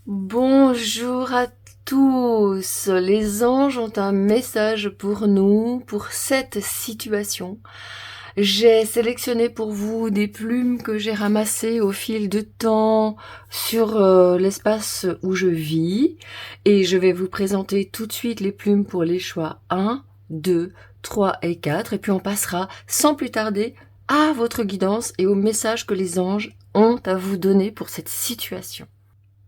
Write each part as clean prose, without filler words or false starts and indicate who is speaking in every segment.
Speaker 1: Bonjour à tous. Les anges ont un message pour nous, pour cette situation. J'ai sélectionné pour vous des plumes que j'ai ramassées au fil du temps sur l'espace où je vis. Et je vais vous présenter tout de suite les plumes pour les choix 1, 2, 3 et 4. Et puis on passera sans plus tarder à votre guidance et au message que les anges ont à vous donner pour cette situation.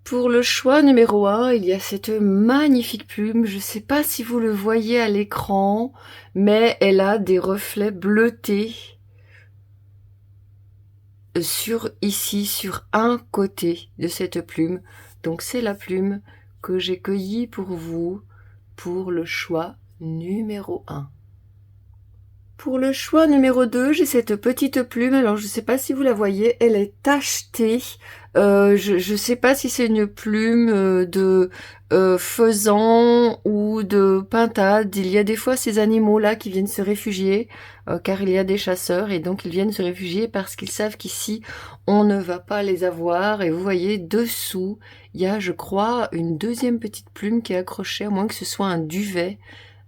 Speaker 1: Pour le choix numéro 1, il y a cette magnifique plume. Je ne sais pas si vous le voyez à l'écran, mais elle a des reflets bleutés sur un côté de cette plume. Donc c'est la plume que j'ai cueillie pour vous pour le choix numéro 1. Pour le choix numéro 2, j'ai cette petite plume. Alors, je ne sais pas si vous la voyez, elle est tachetée. Je ne sais pas si c'est une plume de faisan ou de pintade. Il y a des fois ces animaux-là qui viennent se réfugier, car il y a des chasseurs, et donc ils viennent se réfugier parce qu'ils savent qu'ici, on ne va pas les avoir. Et vous voyez, dessous, il y a, je crois, une deuxième petite plume qui est accrochée, à moins que ce soit un duvet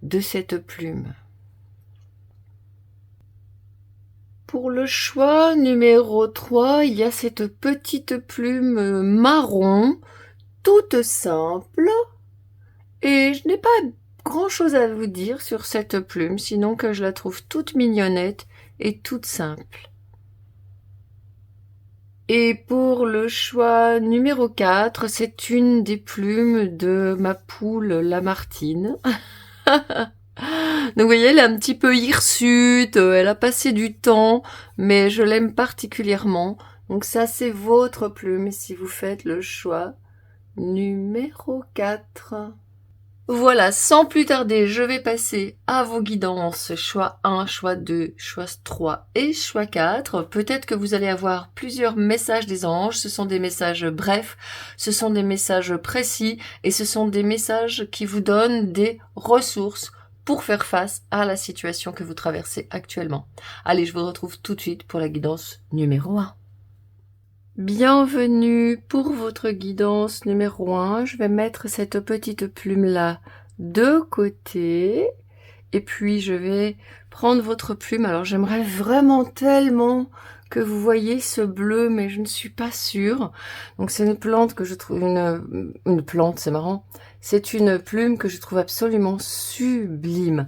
Speaker 1: de cette plume. Pour le choix numéro 3, il y a cette petite plume marron, toute simple. Et je n'ai pas grand-chose à vous dire sur cette plume, sinon que je la trouve toute mignonnette et toute simple. Et pour le choix numéro 4, c'est une des plumes de ma poule Lamartine. Donc vous voyez, elle est un petit peu hirsute, elle a passé du temps, mais je l'aime particulièrement. Donc ça, c'est votre plume si vous faites le choix numéro 4. Voilà, sans plus tarder, je vais passer à vos guidances, choix 1, choix 2, choix 3 et choix 4. Peut-être que vous allez avoir plusieurs messages des anges, ce sont des messages brefs, ce sont des messages précis et ce sont des messages qui vous donnent des ressources pour faire face à la situation que vous traversez actuellement. Allez, je vous retrouve tout de suite pour la guidance numéro 1. Bienvenue pour votre guidance numéro 1. Je vais mettre cette petite plume-là de côté. Et puis, je vais prendre votre plume. Alors, j'aimerais vraiment tellement que vous voyez ce bleu, mais je ne suis pas sûre. Donc, c'est une plante que je trouve... Une plante, c'est marrant. C'est une plume que je trouve absolument sublime.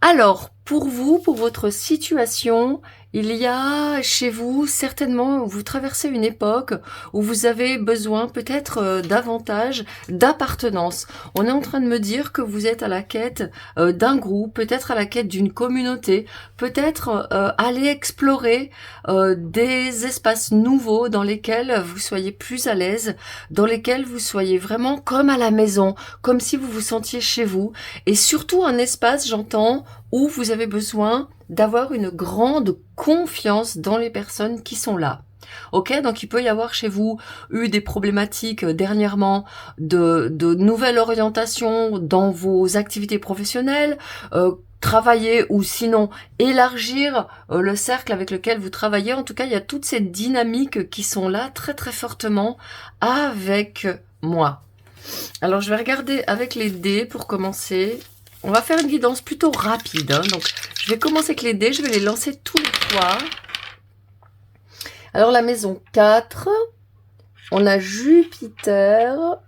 Speaker 1: Alors, pour vous, pour votre situation, il y a chez vous certainement, vous traversez une époque où vous avez besoin peut-être davantage d'appartenance. On est en train de me dire que vous êtes à la quête d'un groupe, peut-être à la quête d'une communauté, peut-être aller explorer des espaces nouveaux dans lesquels vous soyez plus à l'aise, dans lesquels vous soyez vraiment comme à la maison, comme si vous vous sentiez chez vous, et surtout un espace, j'entends, où vous avez besoin d'avoir une grande confiance dans les personnes qui sont là. Ok, donc il peut y avoir chez vous eu des problématiques dernièrement de nouvelle orientation dans vos activités professionnelles, travailler ou sinon élargir le cercle avec lequel vous travaillez. En tout cas, il y a toutes ces dynamiques qui sont là très très fortement avec moi. Alors je vais regarder avec les dés pour commencer. On va faire une guidance plutôt rapide, hein. Donc je vais commencer avec les dés, je vais les lancer tous les trois. Alors la maison 4, on a Jupiter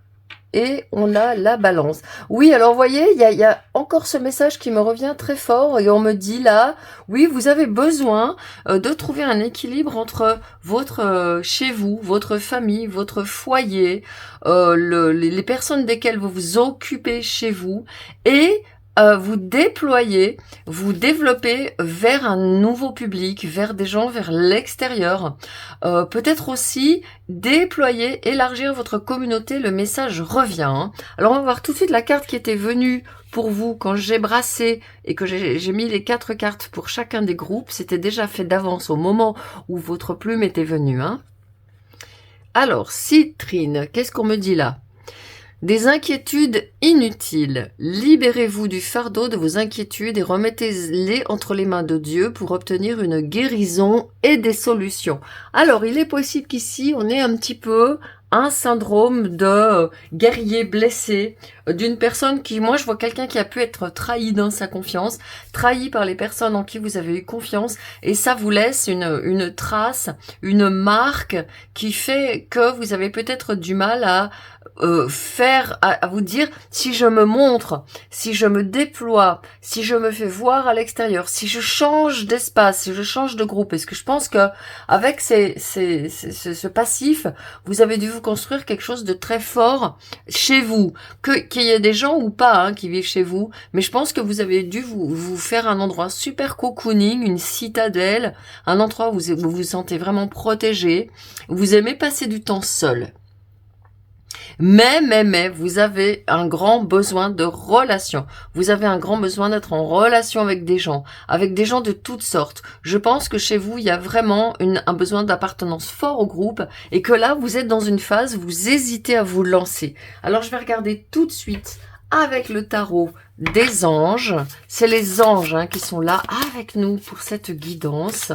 Speaker 1: et on a la balance. Oui, alors vous voyez, il y a encore ce message qui me revient très fort et on me dit là, oui, vous avez besoin de trouver un équilibre entre votre chez vous, votre famille, votre foyer, les personnes desquelles vous vous occupez chez vous et vous déployez, vous développez vers un nouveau public, vers des gens, vers l'extérieur. Peut-être aussi déployer, élargir votre communauté, le message revient. Hein. Alors on va voir tout de suite la carte qui était venue pour vous quand j'ai brassé et que j'ai mis les 4 cartes pour chacun des groupes. C'était déjà fait d'avance au moment où votre plume était venue. Hein. Alors, Citrine, qu'est-ce qu'on me dit là ? Des inquiétudes inutiles. Libérez-vous du fardeau de vos inquiétudes et remettez-les entre les mains de Dieu pour obtenir une guérison et des solutions. Alors, il est possible qu'ici, on ait un petit peu un syndrome de guerrier blessé, d'une personne qui, moi je vois quelqu'un qui a pu être trahi dans sa confiance, trahi par les personnes en qui vous avez eu confiance, et ça vous laisse une trace, une marque qui fait que vous avez peut-être du mal à à vous dire, si je me montre, si je me déploie, si je me fais voir à l'extérieur, si je change d'espace, si je change de groupe, est-ce que je pense que avec ce passif, vous avez dû vous construire quelque chose de très fort chez vous, qu'il y ait des gens ou pas qui vivent chez vous, mais je pense que vous avez dû vous faire un endroit super cocooning, une citadelle, un endroit où vous vous sentez vraiment protégé, où vous aimez passer du temps seul. Mais, vous avez un grand besoin de relation. Vous avez un grand besoin d'être en relation avec des gens de toutes sortes. Je pense que chez vous, il y a vraiment un besoin d'appartenance fort au groupe et que là, vous êtes dans une phase où vous hésitez à vous lancer. Alors, je vais regarder tout de suite avec le tarot des anges. C'est les anges qui sont là avec nous pour cette guidance.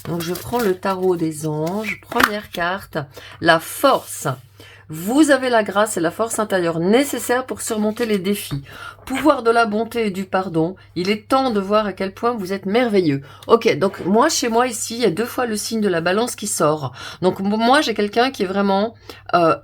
Speaker 1: Donc, je prends le tarot des anges. Première carte, la force. Vous avez la grâce et la force intérieure nécessaires pour surmonter les défis. Pouvoir de la bonté et du pardon. Il est temps de voir à quel point vous êtes merveilleux. Ok, donc moi, chez moi ici, il y a 2 fois le signe de la balance qui sort. Donc moi, j'ai quelqu'un qui est vraiment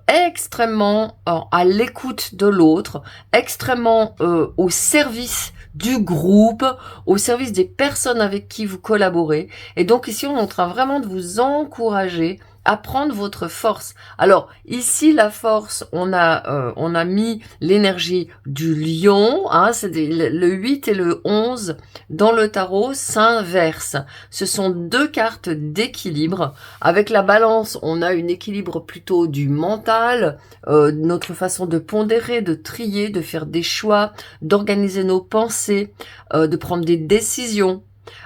Speaker 1: extrêmement à l'écoute de l'autre, extrêmement au service du groupe, au service des personnes avec qui vous collaborez. Et donc ici, on est en train vraiment de vous encourager à prendre votre force. Alors ici la force, on a mis l'énergie du lion, c'est le 8 et le 11 dans le tarot s'inverse. Ce sont 2 cartes d'équilibre. Avec la balance, on a un équilibre plutôt du mental, notre façon de pondérer, de trier, de faire des choix, d'organiser nos pensées, de prendre des décisions.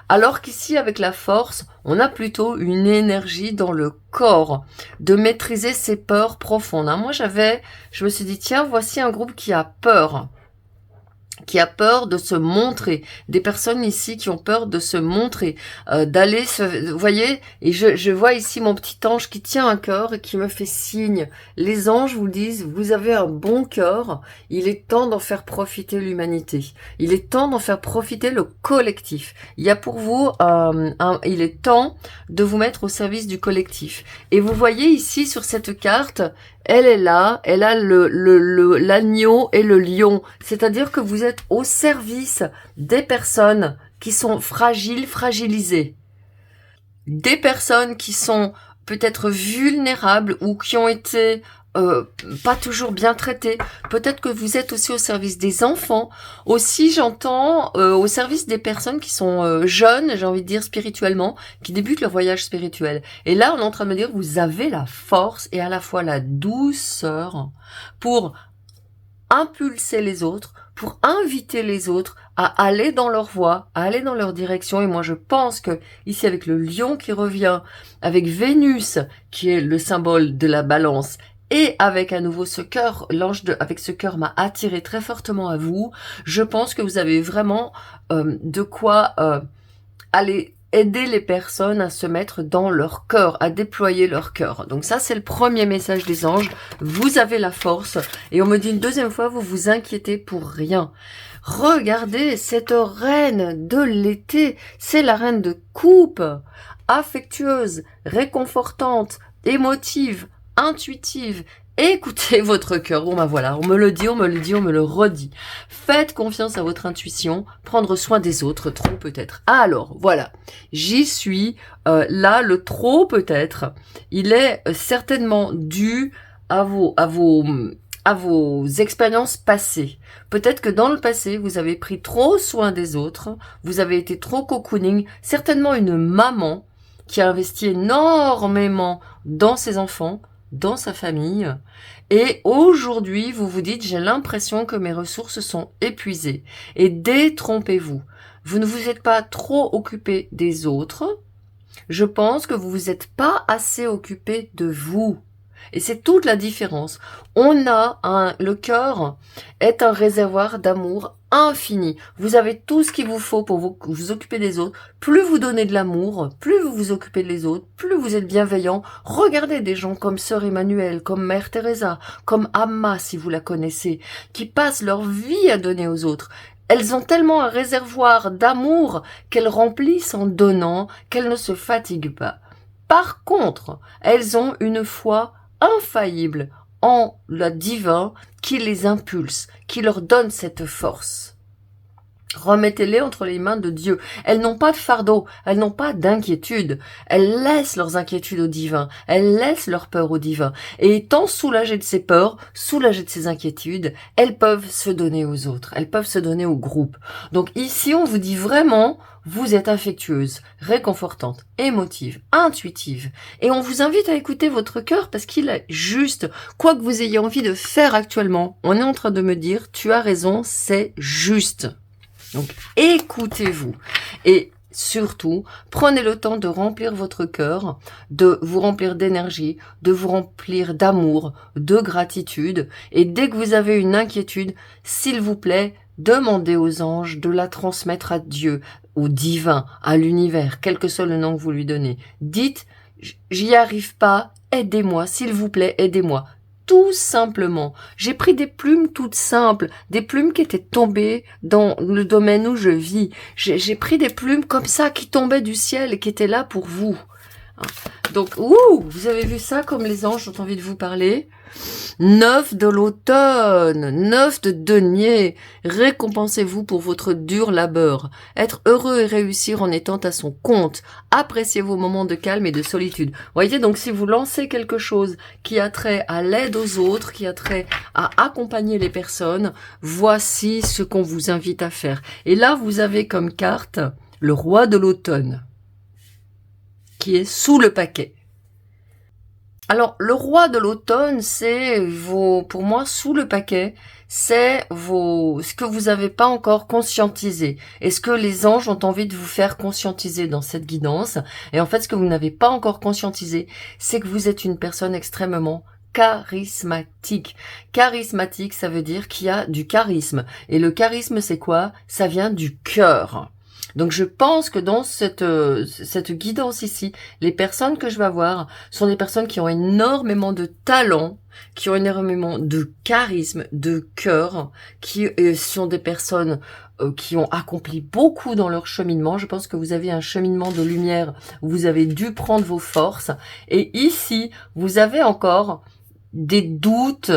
Speaker 1: Alors qu'ici, avec la force, on a plutôt une énergie dans le corps, de maîtriser ses peurs profondes. Moi, je me suis dit, tiens, voici un groupe qui a peur de se montrer, des personnes ici qui ont peur de se montrer, vous voyez, et je vois ici mon petit ange qui tient un cœur et qui me fait signe. Les anges vous disent, vous avez un bon cœur, il est temps d'en faire profiter l'humanité, il est temps d'en faire profiter le collectif. Il y a pour vous, il est temps de vous mettre au service du collectif. Et vous voyez ici sur cette carte, elle est là, elle a l'agneau et le lion. C'est-à-dire que vous êtes au service des personnes qui sont fragilisées. Des personnes qui sont peut-être vulnérables ou qui ont été pas toujours bien traitées. Peut-être que vous êtes aussi au service des enfants. Aussi, j'entends au service des personnes qui sont jeunes, j'ai envie de dire spirituellement, qui débutent leur voyage spirituel. Et là, on est en train de me dire, vous avez la force et à la fois la douceur pour impulser les autres, pour inviter les autres à aller dans leur voie, à aller dans leur direction. Et moi, je pense que ici, avec le lion qui revient, avec Vénus, qui est le symbole de la balance, et avec à nouveau ce cœur, avec ce cœur m'a attiré très fortement à vous. Je pense que vous avez vraiment de quoi aller aider les personnes à se mettre dans leur cœur, à déployer leur cœur. Donc ça, c'est le premier message des anges. Vous avez la force. Et on me dit une deuxième fois, vous vous inquiétez pour rien. Regardez cette reine de l'été. C'est la reine de coupe, affectueuse, réconfortante, émotive, intuitive. Écoutez votre cœur. Bon voilà, on me le dit, on me le redit. Faites confiance à votre intuition, prendre soin des autres, trop peut-être. Alors, voilà, j'y suis. Là, le trop peut-être, il est certainement dû à vos expériences passées. Peut-être que dans le passé, vous avez pris trop soin des autres, vous avez été trop cocooning, certainement une maman qui a investi énormément dans ses enfants, dans sa famille, et aujourd'hui vous vous dites, j'ai l'impression que mes ressources sont épuisées. Et détrompez-vous, vous ne vous êtes pas trop occupé des autres, je pense que vous vous êtes pas assez occupé de vous. Et c'est toute la différence. Le cœur est un réservoir d'amour infini. Vous avez tout ce qu'il vous faut pour vous occuper des autres. Plus vous donnez de l'amour, plus vous vous occupez des autres, plus vous êtes bienveillant. Regardez des gens comme Sœur Emmanuelle, comme Mère Teresa, comme Amma si vous la connaissez, qui passent leur vie à donner aux autres. Elles ont tellement un réservoir d'amour qu'elles remplissent en donnant, qu'elles ne se fatiguent pas. Par contre, elles ont une foi infaillible en le divin qui les impulse, qui leur donne cette force. Remettez-les entre les mains de Dieu. Elles n'ont pas de fardeau, elles n'ont pas d'inquiétude. Elles laissent leurs inquiétudes au divin, elles laissent leurs peurs au divin. Et étant soulagées de ces peurs, soulagées de ces inquiétudes, elles peuvent se donner aux autres, elles peuvent se donner au groupe. Donc ici, on vous dit vraiment, vous êtes affectueuse, réconfortante, émotive, intuitive. Et on vous invite à écouter votre cœur parce qu'il est juste. Quoi que vous ayez envie de faire actuellement, on est en train de me dire, tu as raison, c'est juste. Donc, écoutez-vous et surtout, prenez le temps de remplir votre cœur, de vous remplir d'énergie, de vous remplir d'amour, de gratitude. Et dès que vous avez une inquiétude, s'il vous plaît, demandez aux anges de la transmettre à Dieu, au divin, à l'univers, quel que soit le nom que vous lui donnez. Dites, j'y arrive pas, aidez-moi, s'il vous plaît, aidez-moi. Tout simplement. J'ai pris des plumes toutes simples, des plumes qui étaient tombées dans le domaine où je vis. J'ai pris des plumes comme ça qui tombaient du ciel et qui étaient là pour vous. Donc, vous avez vu ça comme les anges ont envie de vous parler? 9 de l'automne, 9 de denier, récompensez-vous pour votre dur labeur. Être heureux et réussir en étant à son compte. Appréciez vos moments de calme et de solitude. Voyez, donc si vous lancez quelque chose qui a trait à l'aide aux autres, qui a trait à accompagner les personnes, voici ce qu'on vous invite à faire. Et là, vous avez comme carte le roi de l'automne, qui est sous le paquet. Alors, le roi de l'automne, c'est pour moi, sous le paquet, c'est ce que vous n'avez pas encore conscientisé. Et ce que les anges ont envie de vous faire conscientiser dans cette guidance. Et en fait, ce que vous n'avez pas encore conscientisé, c'est que vous êtes une personne extrêmement charismatique. Charismatique, ça veut dire qu'il y a du charisme. Et le charisme, c'est quoi? Ça vient du cœur. Donc je pense que dans cette guidance ici, les personnes que je vais avoir sont des personnes qui ont énormément de talent, qui ont énormément de charisme, de cœur, qui sont des personnes qui ont accompli beaucoup dans leur cheminement. Je pense que vous avez un cheminement de lumière où vous avez dû prendre vos forces. Et ici, vous avez encore des doutes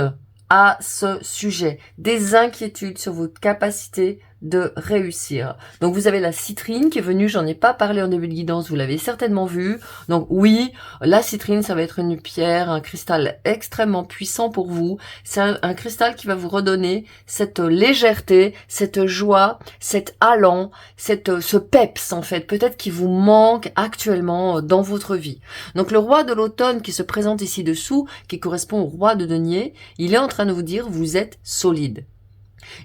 Speaker 1: à ce sujet, des inquiétudes sur votre capacité de réussir. Donc vous avez la citrine qui est venue, j'en ai pas parlé en début de guidance, vous l'avez certainement vu. Donc oui, la citrine, ça va être une pierre, un cristal extrêmement puissant pour vous. C'est un cristal qui va vous redonner cette légèreté, cette joie, cet allant, ce peps en fait, peut-être qui vous manque actuellement dans votre vie. Donc le roi de l'automne qui se présente ici dessous, qui correspond au roi de denier, il est en train de vous dire, vous êtes solide.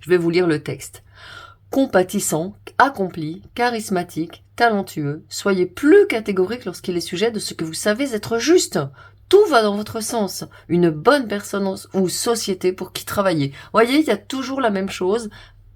Speaker 1: Je vais vous lire le texte. Compatissant, accompli, charismatique, talentueux, soyez plus catégorique lorsqu'il est sujet de ce que vous savez être juste. Tout va dans votre sens. Une bonne personne ou société pour qui travailler. Voyez, il y a toujours la même chose.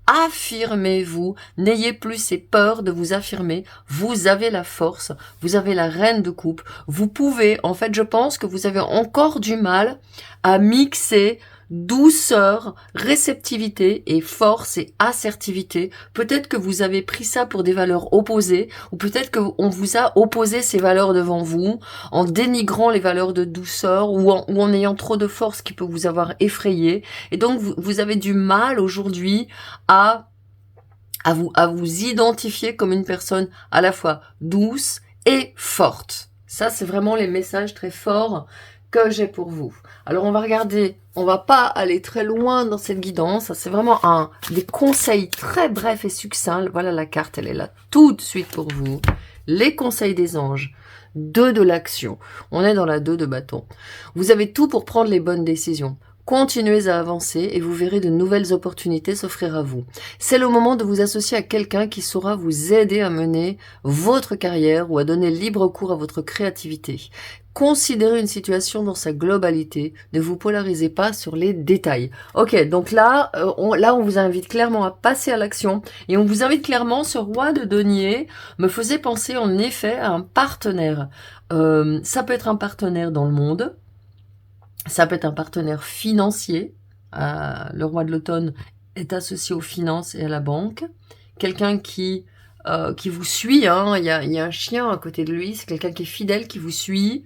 Speaker 1: Affirmez-vous, n'ayez plus ces peurs de vous affirmer, vous avez la force, vous avez la reine de coupe, vous pouvez, en fait je pense que vous avez encore du mal à mixer douceur, réceptivité et force et assertivité. Peut-être que vous avez pris ça pour des valeurs opposées, ou peut-être qu'on vous a opposé ces valeurs devant vous, en dénigrant les valeurs de douceur, ou en ayant trop de force qui peut vous avoir effrayé. Et donc vous avez du mal aujourd'hui à vous identifier comme une personne à la fois douce et forte. Ça, c'est vraiment les messages très forts que j'ai pour vous. Alors on va regarder, on va pas aller très loin dans cette guidance, c'est vraiment des conseils très brefs et succincts. Voilà la carte, elle est là tout de suite pour vous. Les conseils des anges. 2 de l'action. On est dans la 2 de bâton. Vous avez tout pour prendre les bonnes décisions. Continuez à avancer et vous verrez de nouvelles opportunités s'offrir à vous. C'est le moment de vous associer à quelqu'un qui saura vous aider à mener votre carrière ou à donner libre cours à votre créativité. considérez une situation dans sa globalité, ne vous polarisez pas sur les détails. Ok, donc là, on vous invite clairement à passer à l'action, et on vous invite clairement, ce roi de denier me faisait penser en effet à un partenaire. Ça peut être un partenaire dans le monde, ça peut être un partenaire financier, le roi de l'automne est associé aux finances et à la banque, quelqu'un qui vous suit, hein. Il y a un chien à côté de lui, c'est quelqu'un qui est fidèle, qui vous suit.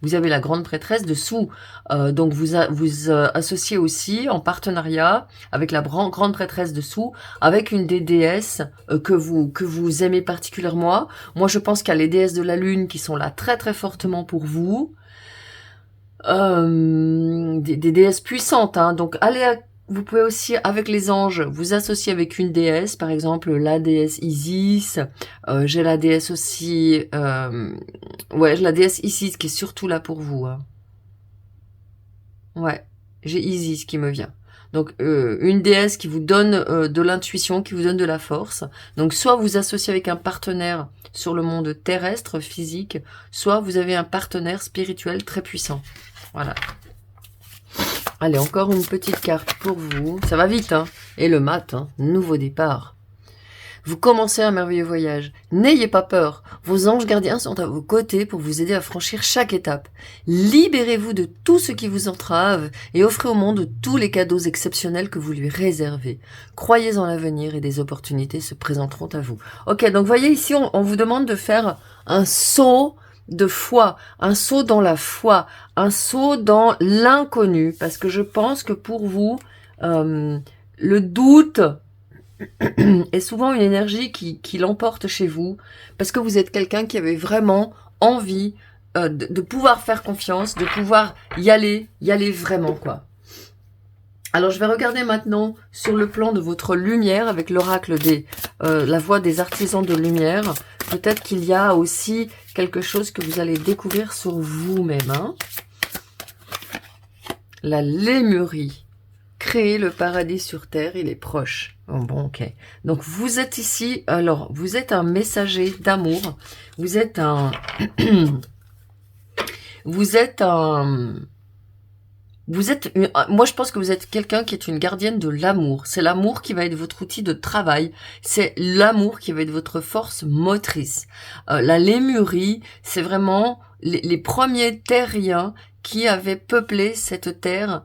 Speaker 1: Vous avez la grande prêtresse dessous, donc vous associez aussi en partenariat avec la grande prêtresse dessous, avec une des déesses que vous aimez particulièrement. Moi, je pense qu'il y a les déesses de la lune qui sont là très très fortement pour vous, des déesses puissantes, hein. Donc vous pouvez aussi, avec les anges, vous associer avec une déesse, par exemple la déesse Isis. J'ai la déesse aussi, j'ai la déesse Isis qui est surtout là pour vous, hein. Ouais, j'ai Isis qui me vient. Donc une déesse qui vous donne de l'intuition, qui vous donne de la force. Donc soit vous associez avec un partenaire sur le monde terrestre, physique, soit vous avez un partenaire spirituel très puissant. Voilà. Allez, encore une petite carte pour vous. Ça va vite, hein. Et le mat, hein. Nouveau départ. Vous commencez un merveilleux voyage. N'ayez pas peur. Vos anges gardiens sont à vos côtés pour vous aider à franchir chaque étape. Libérez-vous de tout ce qui vous entrave et offrez au monde tous les cadeaux exceptionnels que vous lui réservez. Croyez en l'avenir et des opportunités se présenteront à vous. Ok, donc voyez ici, on vous demande de faire un saut de foi, un saut dans la foi, un saut dans l'inconnu, parce que je pense que pour vous, le doute est souvent une énergie qui l'emporte chez vous, parce que vous êtes quelqu'un qui avait vraiment envie de pouvoir faire confiance, de pouvoir y aller vraiment, quoi. Alors, je vais regarder maintenant sur le plan de votre lumière avec l'oracle la voix des artisans de lumière. Peut-être qu'il y a aussi quelque chose que vous allez découvrir sur vous-même, hein. La lémurie. Créer le paradis sur terre, il est proche. Oh, bon, ok. Donc, vous êtes ici, alors, vous êtes un messager d'amour. Vous êtes un... moi, je pense que vous êtes quelqu'un qui est une gardienne de l'amour. C'est l'amour qui va être votre outil de travail. C'est l'amour qui va être votre force motrice. La lémurie, c'est vraiment les premiers terriens qui avaient peuplé cette terre,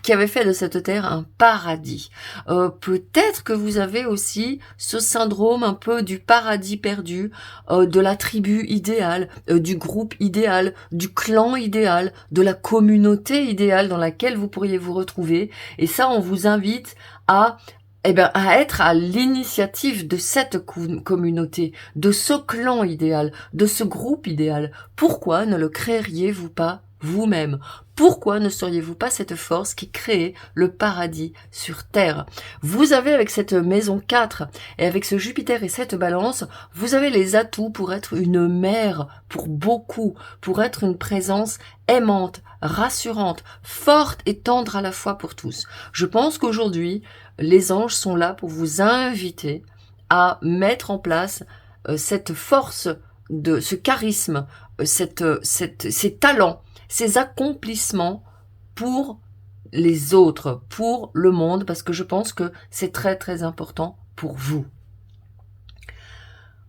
Speaker 1: qui avait fait de cette terre un paradis. Peut-être que vous avez aussi ce syndrome un peu du paradis perdu, de la tribu idéale, du groupe idéal, du clan idéal, de la communauté idéale dans laquelle vous pourriez vous retrouver. Et ça, on vous invite à être à l'initiative de cette communauté, de ce clan idéal, de ce groupe idéal. Pourquoi ne le créeriez-vous pas vous-même? Pourquoi ne seriez-vous pas cette force qui crée le paradis sur Terre? Vous avez avec cette maison 4 et avec ce Jupiter et cette balance, vous avez les atouts pour être une mère pour beaucoup, pour être une présence aimante, rassurante, forte et tendre à la fois pour tous. Je pense qu'aujourd'hui, les anges sont là pour vous inviter à mettre en place cette force, ce charisme, ces talents, ces accomplissements pour les autres, pour le monde, parce que je pense que c'est très très important pour vous.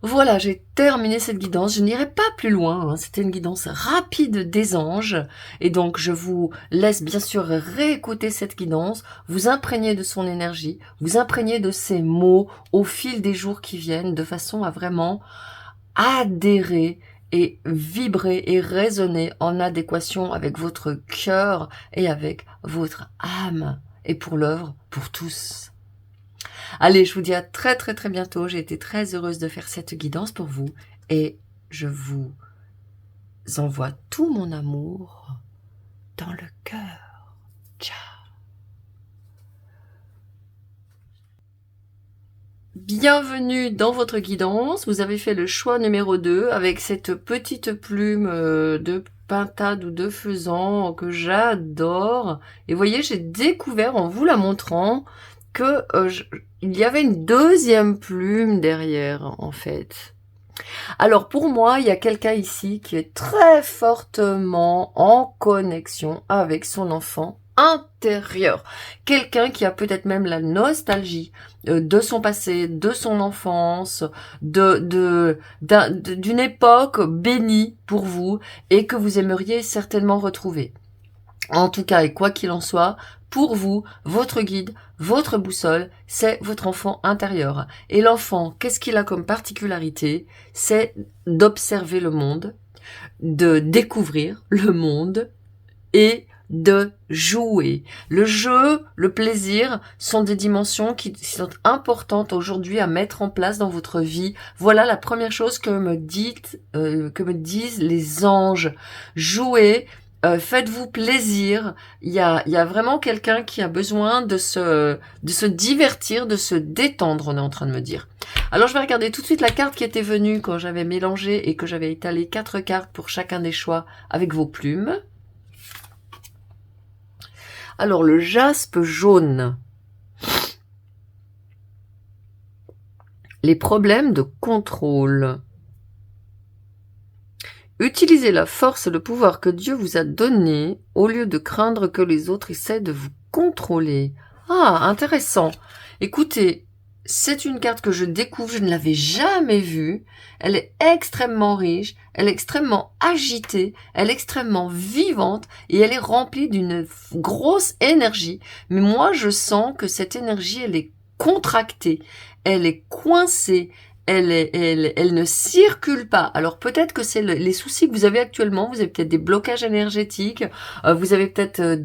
Speaker 1: Voilà, j'ai terminé cette guidance. Je n'irai pas plus loin, hein. C'était une guidance rapide des anges. Et donc, je vous laisse bien sûr réécouter cette guidance, vous imprégner de son énergie, vous imprégner de ses mots au fil des jours qui viennent, de façon à vraiment adhérer et vibrer et résonner en adéquation avec votre cœur et avec votre âme. Et pour l'œuvre, pour tous. Allez, je vous dis à très très très bientôt. J'ai été très heureuse de faire cette guidance pour vous. Et je vous envoie tout mon amour dans le cœur. Ciao. Bienvenue dans votre guidance. Vous avez fait le choix numéro 2 avec cette petite plume de pintade ou de faisan que j'adore. Et vous voyez, j'ai découvert en vous la montrant que il y avait une deuxième plume derrière, en fait. Alors pour moi, il y a quelqu'un ici qui est très fortement en connexion avec son enfant intérieur. Quelqu'un qui a peut-être même la nostalgie de son passé, de son enfance, d'une époque bénie pour vous et que vous aimeriez certainement retrouver. En tout cas, et quoi qu'il en soit, pour vous, votre guide, votre boussole, c'est votre enfant intérieur. Et l'enfant, qu'est-ce qu'il a comme particularité? C'est d'observer le monde, de découvrir le monde et de jouer. Le jeu, le plaisir sont des dimensions qui sont importantes aujourd'hui à mettre en place dans votre vie. Voilà la première chose que me disent les anges. Jouer. Faites-vous plaisir. Il y a vraiment quelqu'un qui a besoin de se divertir, de se détendre, on est en train de me dire. Alors je vais regarder tout de suite la carte qui était venue quand j'avais mélangé et que j'avais étalé 4 cartes pour chacun des choix avec vos plumes. Alors le jaspe jaune. Les problèmes de contrôle. Utilisez la force et le pouvoir que Dieu vous a donné au lieu de craindre que les autres essaient de vous contrôler. Ah, intéressant. Écoutez, c'est une carte que je découvre, je ne l'avais jamais vue. Elle est extrêmement riche, elle est extrêmement agitée, elle est extrêmement vivante et elle est remplie d'une grosse énergie. Mais moi, je sens que cette énergie, elle est contractée, elle est coincée. Elle ne circule pas. Alors peut-être que c'est les soucis que vous avez actuellement. Vous avez peut-être des blocages énergétiques. Vous avez peut-être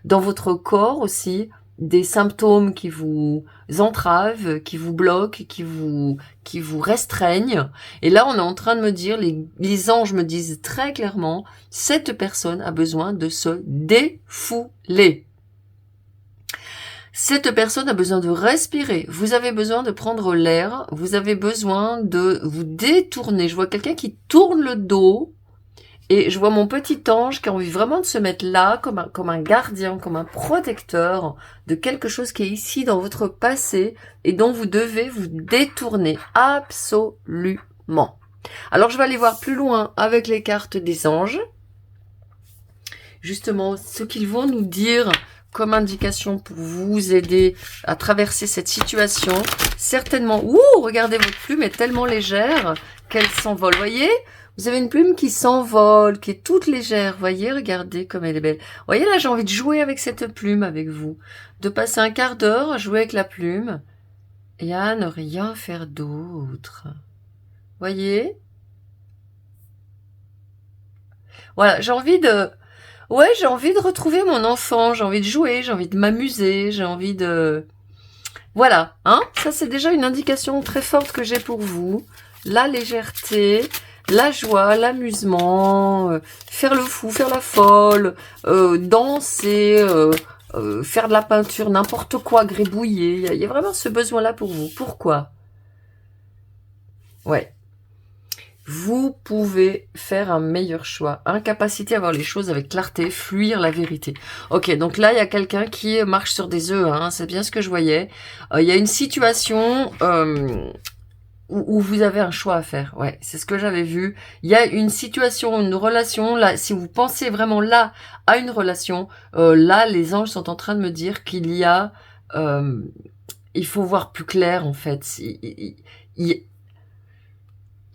Speaker 1: dans votre corps aussi des symptômes qui vous entravent, qui vous bloquent, qui vous restreignent. Et là, on est en train de me dire, les anges me disent très clairement, cette personne a besoin de se défouler. Cette personne a besoin de respirer. Vous avez besoin de prendre l'air. Vous avez besoin de vous détourner. Je vois quelqu'un qui tourne le dos. Et je vois mon petit ange qui a envie vraiment de se mettre là, comme un gardien, comme un protecteur de quelque chose qui est ici dans votre passé et dont vous devez vous détourner absolument. Alors je vais aller voir plus loin avec les cartes des anges. Justement, ce qu'ils vont nous dire comme indication pour vous aider à traverser cette situation. Certainement, regardez, votre plume est tellement légère qu'elle s'envole. Voyez, vous avez une plume qui s'envole, qui est toute légère. Voyez, regardez comme elle est belle. Voyez, là, j'ai envie de jouer avec cette plume avec vous. De passer un quart d'heure à jouer avec la plume et à ne rien faire d'autre. Voyez? Voilà, j'ai envie de retrouver mon enfant, j'ai envie de jouer, j'ai envie de m'amuser, j'ai envie de... Voilà, hein, ça c'est déjà une indication très forte que j'ai pour vous. La légèreté, la joie, l'amusement, faire le fou, faire la folle, danser, faire de la peinture, n'importe quoi, gribouiller. Il y a vraiment ce besoin-là pour vous. Pourquoi? Ouais. Vous pouvez faire un meilleur choix. Incapacité à voir les choses avec clarté, fuir la vérité. Ok, donc là, il y a quelqu'un qui marche sur des œufs, hein, c'est bien ce que je voyais. Il y a une situation où vous avez un choix à faire. Ouais, c'est ce que j'avais vu. Il y a une situation, une relation, là, si vous pensez vraiment là à une relation, là, les anges sont en train de me dire qu'il y a... il faut voir plus clair, en fait. Il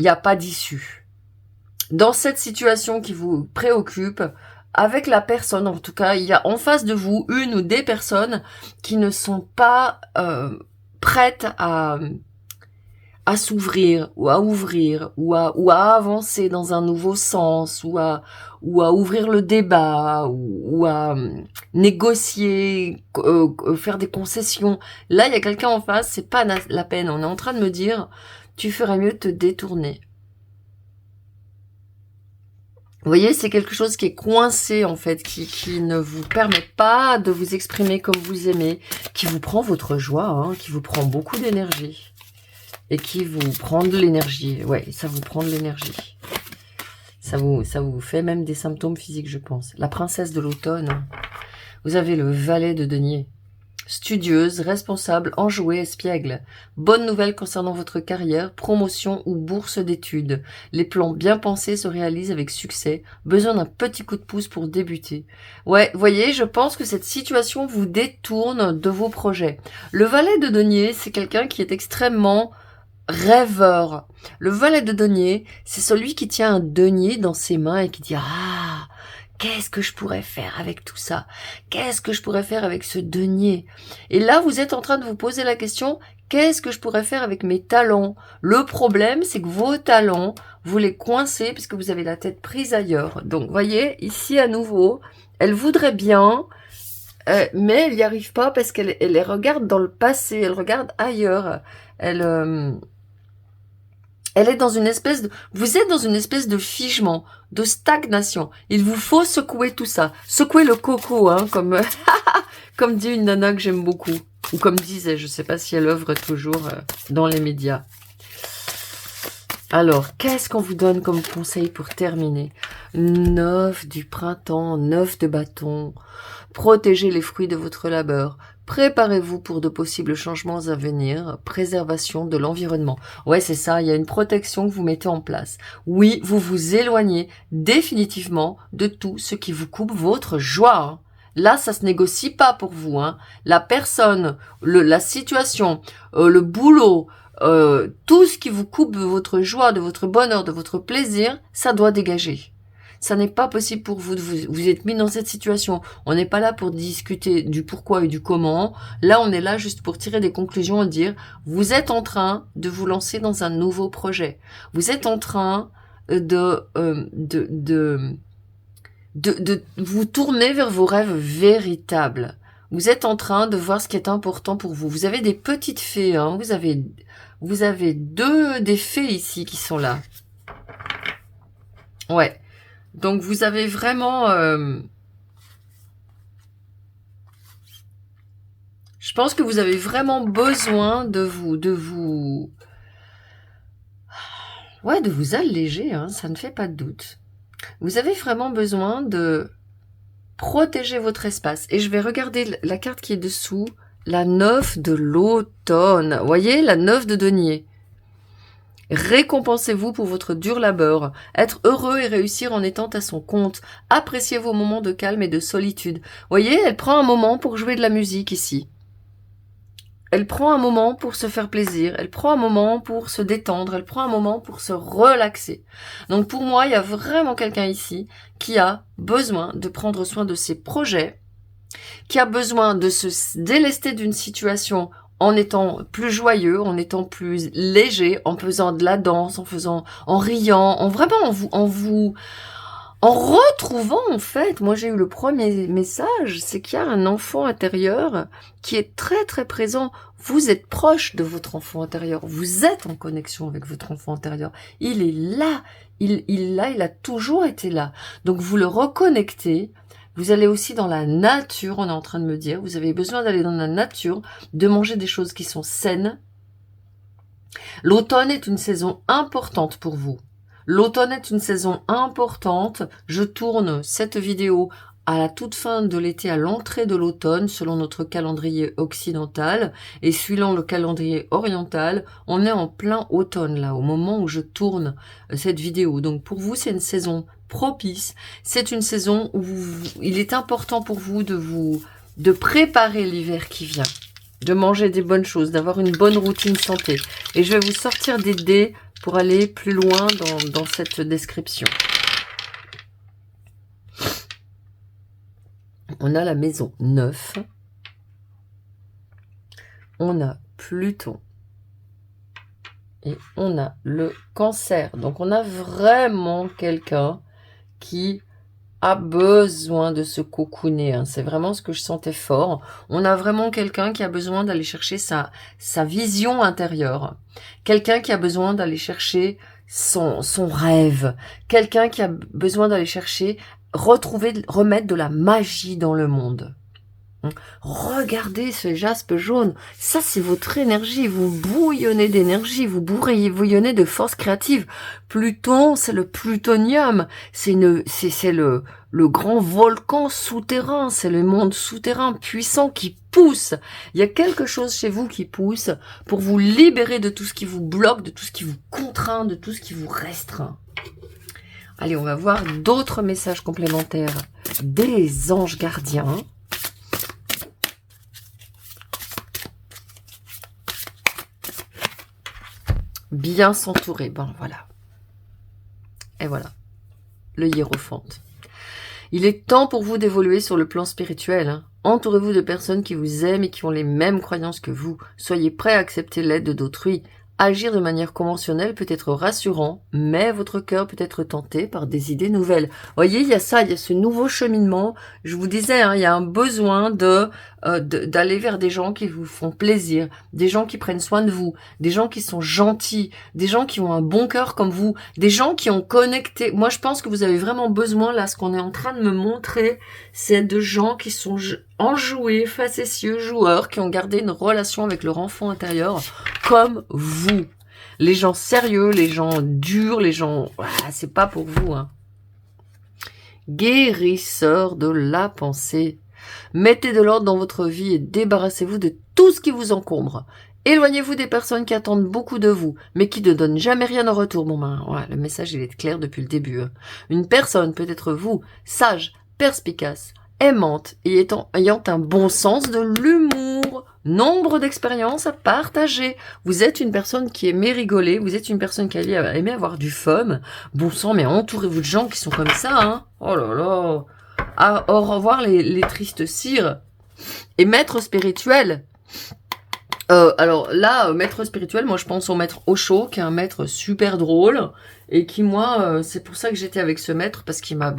Speaker 1: n'y a pas d'issue. Dans cette situation qui vous préoccupe, avec la personne, en tout cas, il y a en face de vous une ou des personnes qui ne sont pas prêtes à s'ouvrir ou à ouvrir ou à avancer dans un nouveau sens ou à ouvrir le débat ou à négocier, faire des concessions. Là, il y a quelqu'un en face, c'est pas la peine. On est en train de me dire, tu ferais mieux de te détourner. Vous voyez, c'est quelque chose qui est coincé, en fait, qui ne vous permet pas de vous exprimer comme vous aimez, qui vous prend votre joie, hein, qui vous prend beaucoup d'énergie. Et qui vous prend de l'énergie. Ouais, ça vous prend de l'énergie. Ça vous fait même des symptômes physiques, je pense. La princesse de l'automne. Vous avez le valet de denier. studieuse, responsable, enjouée, espiègle. Bonne nouvelle concernant votre carrière, promotion ou bourse d'études. Les plans bien pensés se réalisent avec succès. Besoin d'un petit coup de pouce pour débuter. Ouais, voyez, je pense que cette situation vous détourne de vos projets. Le valet de denier, c'est quelqu'un qui est extrêmement rêveur. Le valet de denier, c'est celui qui tient un denier dans ses mains et qui dit « Ah, qu'est-ce que je pourrais faire avec tout ça? Qu'est-ce que je pourrais faire avec ce denier ?» Et là, vous êtes en train de vous poser la question « Qu'est-ce que je pourrais faire avec mes talents ?» Le problème, c'est que vos talents, vous les coincez puisque vous avez la tête prise ailleurs. Donc, voyez, ici à nouveau, elle voudrait bien, mais elle n'y arrive pas parce qu'elle les regarde dans le passé, elle regarde ailleurs. Elle est dans une espèce de... Vous êtes dans une espèce de figement, de stagnation. Il vous faut secouer tout ça. Secouer le coco, hein, comme, comme dit une nana que j'aime beaucoup. Ou comme disait, je sais pas si elle œuvre toujours dans les médias. Alors, qu'est-ce qu'on vous donne comme conseil pour terminer? 9 du printemps, 9 de bâton. Protégez les fruits de votre labeur. Préparez-vous pour de possibles changements à venir. Préservation de l'environnement. Ouais, c'est ça, il y a une protection que vous mettez en place. Oui, vous vous éloignez définitivement de tout ce qui vous coupe votre joie. Hein. Là, ça se négocie pas pour vous. Hein. La personne, la situation, le boulot, tout ce qui vous coupe de votre joie, de votre bonheur, de votre plaisir, ça doit dégager. Ça n'est pas possible pour vous. Vous êtes mis dans cette situation. On n'est pas là pour discuter du pourquoi et du comment. Là, on est là juste pour tirer des conclusions et dire, vous êtes en train de vous lancer dans un nouveau projet. Vous êtes en train de vous tourner vers vos rêves véritables. Vous êtes en train de voir ce qui est important pour vous. Vous avez des petites fées, hein. Vous avez des fées ici qui sont là. Ouais. Donc, vous avez vraiment... je pense que vous avez vraiment besoin de vous alléger, hein, ça ne fait pas de doute. Vous avez vraiment besoin de protéger votre espace. Et je vais regarder la carte qui est dessous, la 9 de l'automne. Vous voyez, la 9 de denier. Récompensez-vous pour votre dur labeur. Être heureux et réussir en étant à son compte. Appréciez vos moments de calme et de solitude. Vous voyez, elle prend un moment pour jouer de la musique ici. Elle prend un moment pour se faire plaisir. Elle prend un moment pour se détendre. Elle prend un moment pour se relaxer. Donc pour moi, il y a vraiment quelqu'un ici qui a besoin de prendre soin de ses projets, qui a besoin de se délester d'une situation en étant plus joyeux, en étant plus léger, en faisant de la danse, en riant, en retrouvant, en fait, moi j'ai eu le premier message, c'est qu'il y a un enfant intérieur qui est très très présent. Vous êtes proche de votre enfant intérieur, vous êtes en connexion avec votre enfant intérieur. Il est là, il a toujours été là. Donc vous le reconnectez. Vous allez aussi dans la nature, on est en train de me dire. Vous avez besoin d'aller dans la nature, de manger des choses qui sont saines. L'automne est une saison importante pour vous. L'automne est une saison importante. Je tourne cette vidéo à la toute fin de l'été, à l'entrée de l'automne, selon notre calendrier occidental. Et suivant le calendrier oriental, on est en plein automne, là, au moment où je tourne cette vidéo. Donc pour vous, c'est une saison propice. C'est une saison où il est important pour vous de préparer l'hiver qui vient, de manger des bonnes choses, d'avoir une bonne routine santé. Et je vais vous sortir des dés pour aller plus loin dans cette description. On a la maison 9. On a Pluton. Et on a le Cancer. Donc on a vraiment quelqu'un qui a besoin de se cocooner. Hein. C'est vraiment ce que je sentais fort. On a vraiment quelqu'un qui a besoin d'aller chercher sa vision intérieure. Quelqu'un qui a besoin d'aller chercher son rêve. Quelqu'un qui a besoin d'aller chercher, remettre de la magie dans le monde. Regardez ce jaspe jaune, ça c'est votre énergie, vous bouillonnez d'énergie, vous bouillonnez de force créative. Pluton, c'est le plutonium, c'est le grand volcan souterrain, c'est le monde souterrain puissant qui pousse. Il y a quelque chose chez vous qui pousse pour vous libérer de tout ce qui vous bloque, de tout ce qui vous contraint, de tout ce qui vous restreint. Allez, on va voir d'autres messages complémentaires des anges gardiens. Bien s'entourer, bon voilà. Et voilà, le hiérophante. Il est temps pour vous d'évoluer sur le plan spirituel. Hein. Entourez-vous de personnes qui vous aiment et qui ont les mêmes croyances que vous. Soyez prêts à accepter l'aide d'autrui. Agir de manière conventionnelle peut être rassurant, mais votre cœur peut être tenté par des idées nouvelles. Voyez, il y a ça, il y a ce nouveau cheminement. Je vous disais, hein, il y a un besoin d'aller vers des gens qui vous font plaisir, des gens qui prennent soin de vous, des gens qui sont gentils, des gens qui ont un bon cœur comme vous, des gens qui ont connecté. Moi, je pense que vous avez vraiment besoin, là, ce qu'on est en train de me montrer, c'est de gens qui sont enjoués, facétieux, joueurs, qui ont gardé une relation avec leur enfant intérieur, comme vous. Les gens sérieux, les gens durs, les gens... Ah, c'est pas pour vous, hein. Guérisseur de la pensée. Mettez de l'ordre dans votre vie et débarrassez-vous de tout ce qui vous encombre. Éloignez-vous des personnes qui attendent beaucoup de vous, mais qui ne donnent jamais rien en retour. Bon ben, ouais, le message il est clair depuis le début. Hein. Une personne peut être vous, sage, perspicace, aimante et ayant un bon sens de l'humour, nombre d'expériences à partager. Vous êtes une personne qui aimait rigoler, vous êtes une personne qui aimait avoir du fun. Bon sang, mais entourez-vous de gens qui sont comme ça, hein. Oh là là. Ah, au revoir les tristes cires. Et maître spirituel. Alors là, maître spirituel, moi je pense au maître Osho, qui est un maître super drôle, et qui moi, c'est pour ça que j'étais avec ce maître, parce qu'il m'a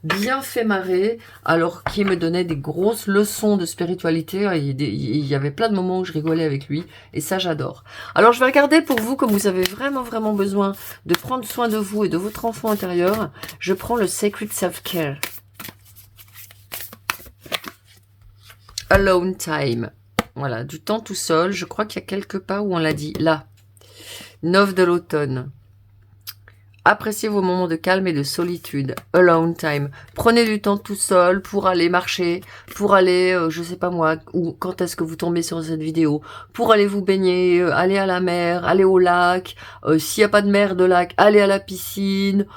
Speaker 1: bien fait marrer, alors qu'il me donnait des grosses leçons de spiritualité. Il y avait plein de moments où je rigolais avec lui, et ça j'adore. Alors je vais regarder pour vous, comme vous avez vraiment besoin de prendre soin de vous et de votre enfant intérieur, je prends le Sacred Self-Care. Alone Time. Voilà, du temps tout seul. Je crois qu'il y a quelque part où on l'a dit. Là. 9 de l'automne. Appréciez vos moments de calme et de solitude. Alone time. Prenez du temps tout seul pour aller marcher, pour aller, je sais pas moi, ou quand est-ce que vous tombez sur cette vidéo, pour aller vous baigner, aller à la mer, aller au lac, s'il n'y a pas de mer, de lac, aller à la piscine,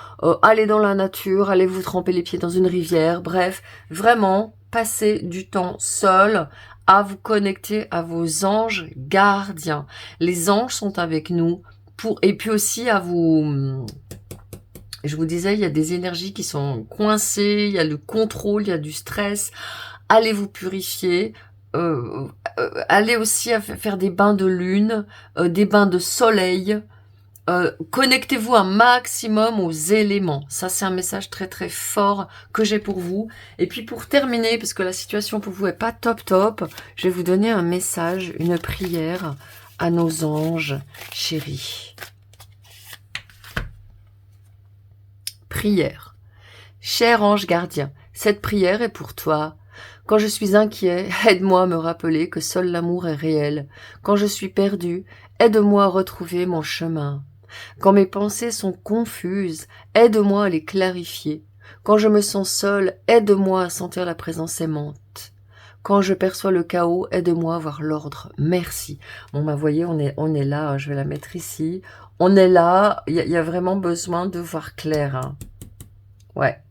Speaker 1: aller dans la nature, aller vous tremper les pieds dans une rivière. Bref, vraiment, passez du temps seul à vous connecter à vos anges gardiens. Les anges sont avec nous et puis aussi à vous... Je vous disais, il y a des énergies qui sont coincées, il y a le contrôle, il y a du stress. Allez vous purifier. Allez aussi à faire des bains de lune, des bains de soleil. Connectez-vous un maximum aux éléments. Ça, c'est un message très fort que j'ai pour vous. Et puis pour terminer, parce que la situation pour vous est pas top, je vais vous donner un message, une prière à nos anges chéris. Prière. Cher ange gardien, cette prière est pour toi. Quand je suis inquiet, aide-moi à me rappeler que seul l'amour est réel. Quand je suis perdu, aide-moi à retrouver mon chemin. Quand mes pensées sont confuses, aide-moi à les clarifier. Quand je me sens seul, aide-moi à sentir la présence aimante. Quand je perçois le chaos, aide-moi à voir l'ordre. Merci. Bon, bah, voyez, on est là. Je vais la mettre ici. On est là. Il y a vraiment besoin de voir clair. Hein. Ouais.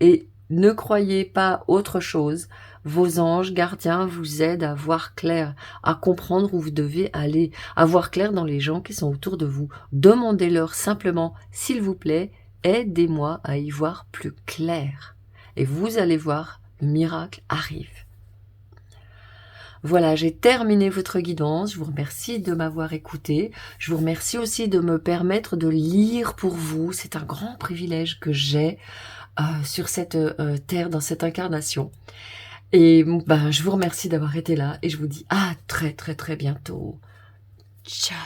Speaker 1: Et ne croyez pas autre chose. Vos anges gardiens vous aident à voir clair, à comprendre où vous devez aller, à voir clair dans les gens qui sont autour de vous. Demandez-leur simplement, s'il vous plaît, aidez-moi à y voir plus clair. Et vous allez voir, le miracle arrive. Voilà, j'ai terminé votre guidance. Je vous remercie de m'avoir écouté. Je vous remercie aussi de me permettre de lire pour vous. C'est un grand privilège que j'ai sur cette terre, dans cette incarnation. Et ben, je vous remercie d'avoir été là et je vous dis à très bientôt. Ciao.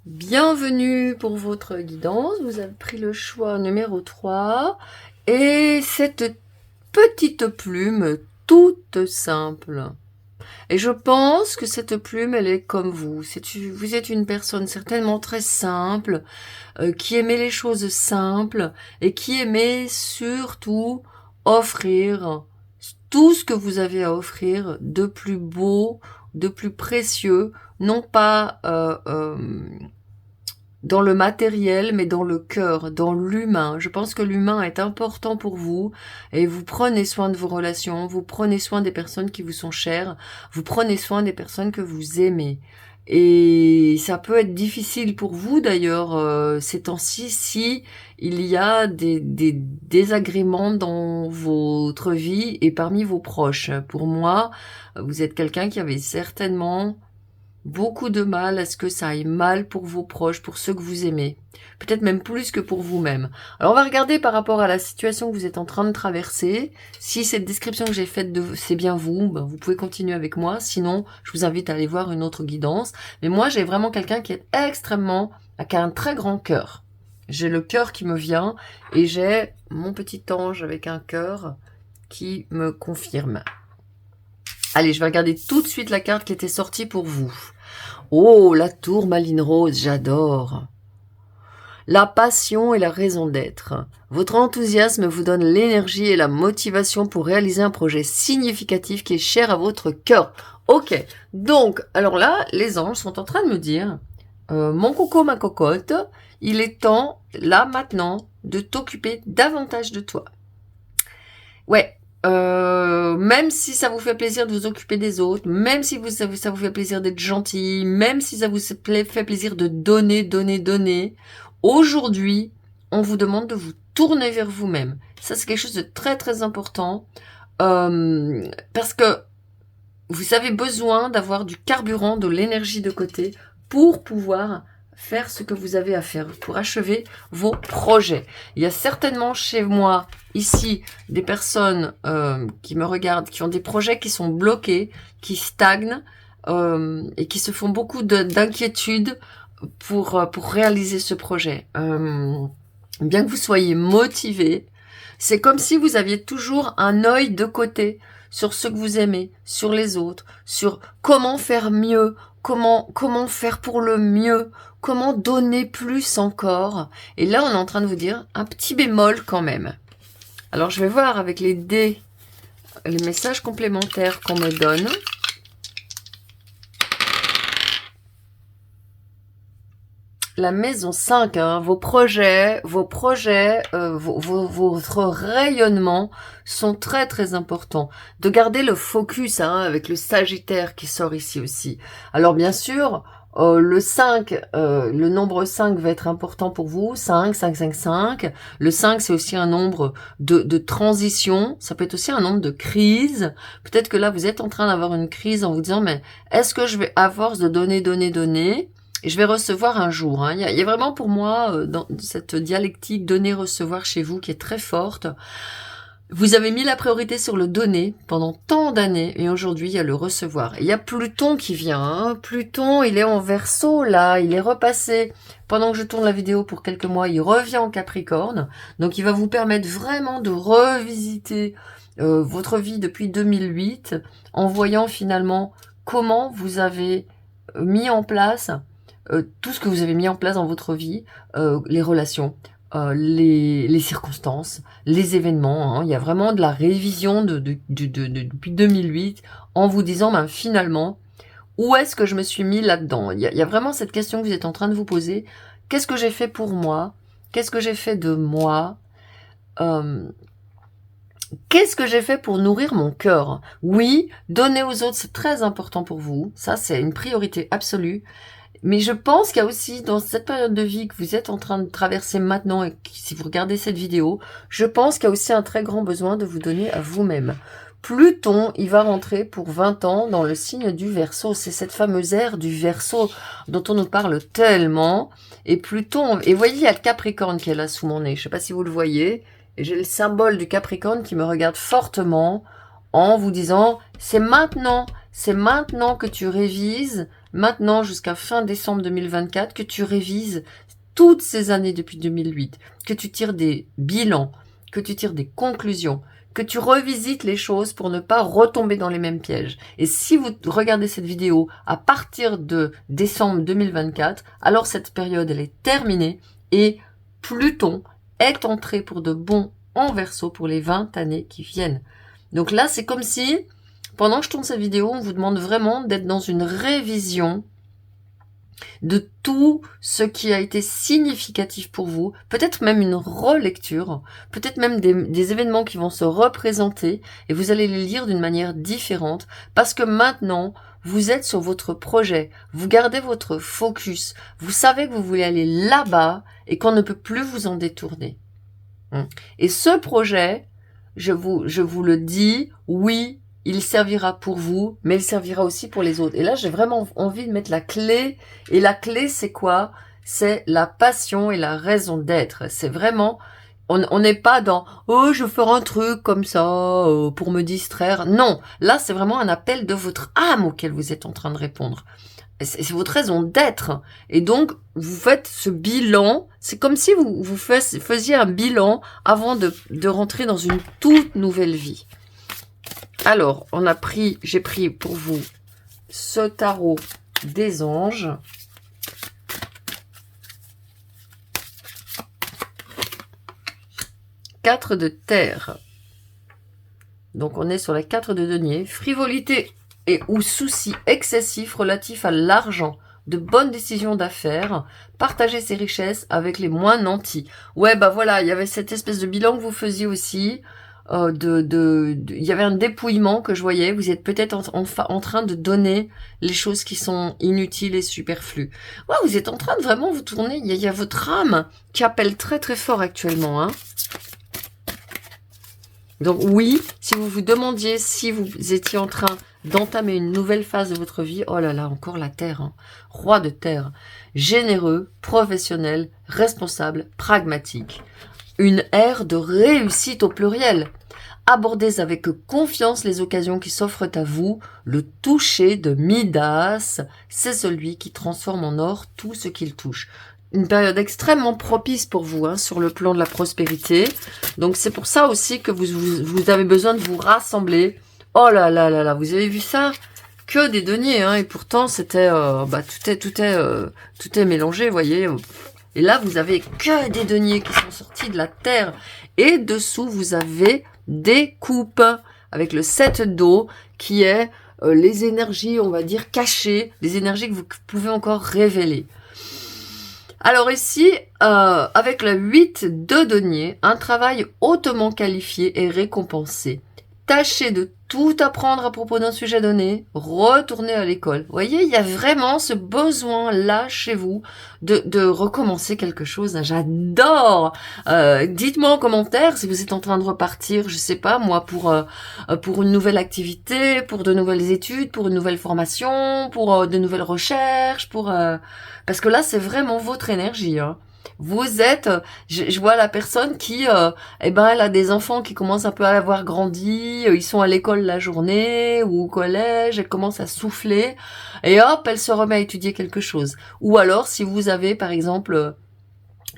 Speaker 1: Bienvenue pour votre guidance. Vous avez pris le choix numéro 3 et cette petite plume toute simple. Et je pense que cette plume, elle est comme vous. Vous êtes une personne certainement très simple, qui aimait les choses simples et qui aimait surtout offrir tout ce que vous avez à offrir de plus beau, de plus précieux, non pas dans le matériel, mais dans le cœur, dans l'humain. Je pense que l'humain est important pour vous et vous prenez soin de vos relations, vous prenez soin des personnes qui vous sont chères, vous prenez soin des personnes que vous aimez. Et ça peut être difficile pour vous d'ailleurs ces temps-ci si il y a des désagréments dans votre vie et parmi vos proches. Pour moi, vous êtes quelqu'un qui avait certainement beaucoup de mal à ce que ça aille mal pour vos proches, pour ceux que vous aimez. Peut-être même plus que pour vous-même. Alors on va regarder par rapport à la situation que vous êtes en train de traverser. Si cette description que j'ai faite de c'est bien vous, ben vous pouvez continuer avec moi. Sinon, je vous invite à aller voir une autre guidance. Mais moi, j'ai vraiment quelqu'un qui est qui a un très grand cœur. J'ai le cœur qui me vient et j'ai mon petit ange avec un cœur qui me confirme. Allez, je vais regarder tout de suite la carte qui était sortie pour vous. Oh, la tourmaline rose, j'adore. La passion et la raison d'être. Votre enthousiasme vous donne l'énergie et la motivation pour réaliser un projet significatif qui est cher à votre cœur. Ok, donc, alors là, les anges sont en train de me dire, mon coco, ma cocotte, il est temps, là, maintenant, de t'occuper davantage de toi. Ouais. Même si ça vous fait plaisir de vous occuper des autres, même si ça vous fait plaisir d'être gentil, même si ça vous fait plaisir de donner, aujourd'hui, on vous demande de vous tourner vers vous-même. Ça, c'est quelque chose de très, très important, parce que vous avez besoin d'avoir du carburant, de l'énergie de côté pour pouvoir faire ce que vous avez à faire, pour achever vos projets. Il y a certainement chez moi, ici, des personnes qui me regardent, qui ont des projets qui sont bloqués, qui stagnent et qui se font beaucoup d'inquiétudes pour réaliser ce projet. Bien que vous soyez motivé, c'est comme si vous aviez toujours un œil de côté sur ce que vous aimez, sur les autres, sur comment faire mieux, comment faire pour le mieux, comment donner plus encore. Et là, on est en train de vous dire un petit bémol quand même. Alors, je vais voir avec les dés, les messages complémentaires qu'on me donne. La maison 5, hein, vos projets, votre rayonnement sont très très importants. De garder le focus hein, avec le Sagittaire qui sort ici aussi. Alors bien sûr, le 5, le nombre 5 va être important pour vous. 5, 5, 5, 5. Le 5, c'est aussi un nombre de transition. Ça peut être aussi un nombre de crise. Peut-être que là, vous êtes en train d'avoir une crise en vous disant, mais est-ce que je vais, à force de donner, et je vais recevoir un jour. Hein. Il y a vraiment pour moi, dans cette dialectique donner-recevoir chez vous qui est très forte, vous avez mis la priorité sur le donner pendant tant d'années et aujourd'hui il y a le recevoir. Et il y a Pluton qui vient. Hein. Pluton, il est en Verseau là, il est repassé. Pendant que je tourne la vidéo pour quelques mois, il revient en Capricorne. Donc il va vous permettre vraiment de revisiter votre vie depuis 2008 en voyant finalement comment vous avez mis en place tout ce que vous avez mis en place dans votre vie, les relations, les circonstances, les événements. Hein. Il y a vraiment de la révision depuis 2008 en vous disant ben, finalement, où est-ce que je me suis mis là-dedans. Il y a vraiment cette question que vous êtes en train de vous poser. Qu'est-ce que j'ai fait pour moi? Qu'est-ce que j'ai fait de moi? Qu'est-ce que j'ai fait pour nourrir mon cœur? Oui, donner aux autres, c'est très important pour vous. Ça, c'est une priorité absolue. Mais je pense qu'il y a aussi, dans cette période de vie que vous êtes en train de traverser maintenant, et si vous regardez cette vidéo, je pense qu'il y a aussi un très grand besoin de vous donner à vous-même. Pluton, il va rentrer pour 20 ans dans le signe du Verseau. C'est cette fameuse ère du Verseau dont on nous parle tellement. Et Pluton, et voyez, il y a le Capricorne qui est là sous mon nez. Je sais pas si vous le voyez. Et j'ai le symbole du Capricorne qui me regarde fortement en vous disant, c'est maintenant que tu révises, maintenant jusqu'à fin décembre 2024, que tu révises toutes ces années depuis 2008, que tu tires des bilans, que tu tires des conclusions, que tu revisites les choses pour ne pas retomber dans les mêmes pièges. Et si vous regardez cette vidéo à partir de décembre 2024, alors cette période, elle est terminée et Pluton est entré pour de bon en Verseau pour les 20 années qui viennent. Donc là, c'est comme si, pendant que je tourne cette vidéo, on vous demande vraiment d'être dans une révision de tout ce qui a été significatif pour vous, peut-être même une relecture, peut-être même des événements qui vont se représenter et vous allez les lire d'une manière différente parce que maintenant, vous êtes sur votre projet, vous gardez votre focus, vous savez que vous voulez aller là-bas et qu'on ne peut plus vous en détourner. Et ce projet, je vous le dis, oui, il servira pour vous, mais il servira aussi pour les autres. Et là, j'ai vraiment envie de mettre la clé. Et la clé, c'est quoi? C'est la passion et la raison d'être. C'est vraiment, on n'est pas dans « Oh, je vais faire un truc comme ça pour me distraire ». Non, là, c'est vraiment un appel de votre âme auquel vous êtes en train de répondre. C'est votre raison d'être. Et donc, vous faites ce bilan. C'est comme si vous faisiez un bilan avant de rentrer dans une toute nouvelle vie. Alors, j'ai pris pour vous ce tarot des anges. Quatre de terre. Donc, on est sur la 4 de denier. Frivolité et ou soucis excessifs relatifs à l'argent. De bonnes décisions d'affaires. Partager ses richesses avec les moins nantis. Ouais, bah voilà, il y avait cette espèce de bilan que vous faisiez aussi. Il y avait un dépouillement que je voyais. Vous êtes peut-être en train de donner les choses qui sont inutiles et superflues. Ouais, vous êtes en train de vraiment vous tourner. Il y a votre âme qui appelle très très fort actuellement. Hein. Donc oui, si vous vous demandiez si vous étiez en train d'entamer une nouvelle phase de votre vie, oh là là, encore la terre, hein. Roi de terre, généreux, professionnel, responsable, pragmatique. Une ère de réussite au pluriel. Abordez avec confiance les occasions qui s'offrent à vous. Le toucher de Midas, c'est celui qui transforme en or tout ce qu'il touche. Une période extrêmement propice pour vous, hein, sur le plan de la prospérité. Donc c'est pour ça aussi que vous avez besoin de vous rassembler. Oh là là là là, vous avez vu ça? Que des deniers, hein, et pourtant c'était, tout est mélangé, vous voyez. Et là, vous avez que des deniers qui sont sortis de la terre. Et dessous, vous avez des coupes avec le 7 d'eau qui est les énergies, on va dire, cachées, les énergies que vous pouvez encore révéler. Alors ici, avec le 8 de denier, un travail hautement qualifié est récompensé. Tâchez de tout apprendre à propos d'un sujet donné, retournez à l'école. Vous voyez, il y a vraiment ce besoin-là chez vous de recommencer quelque chose. J'adore. Dites-moi en commentaire si vous êtes en train de repartir, je sais pas moi, pour une nouvelle activité, pour de nouvelles études, pour une nouvelle formation, pour de nouvelles recherches, parce que là c'est vraiment votre énergie. Hein. Vous êtes, je vois la personne qui, elle a des enfants qui commencent un peu à avoir grandi, ils sont à l'école la journée ou au collège, elle commence à souffler et hop, elle se remet à étudier quelque chose. Ou alors, si vous avez par exemple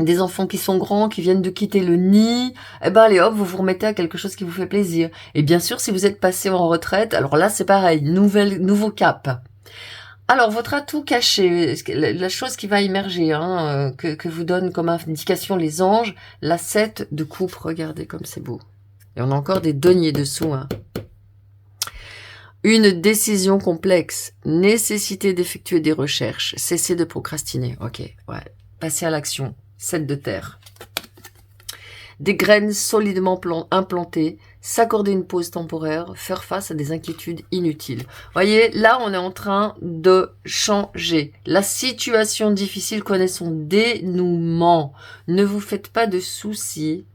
Speaker 1: des enfants qui sont grands, qui viennent de quitter le nid, allez hop, vous vous remettez à quelque chose qui vous fait plaisir. Et bien sûr, si vous êtes passé en retraite, alors là c'est pareil, nouveau cap. Alors, votre atout caché, la chose qui va émerger, hein, que vous donne comme indication les anges, la 7 de coupe, regardez comme c'est beau. Et on a encore des deniers dessous. Hein. Une décision complexe, nécessité d'effectuer des recherches, cessez de procrastiner. Ok, ouais, passez à l'action, 7 de terre. Des graines solidement implantées, s'accorder une pause temporaire, faire face à des inquiétudes inutiles. Voyez, là, on est en train de changer. La situation difficile connaît son dénouement. Ne vous faites pas de soucis.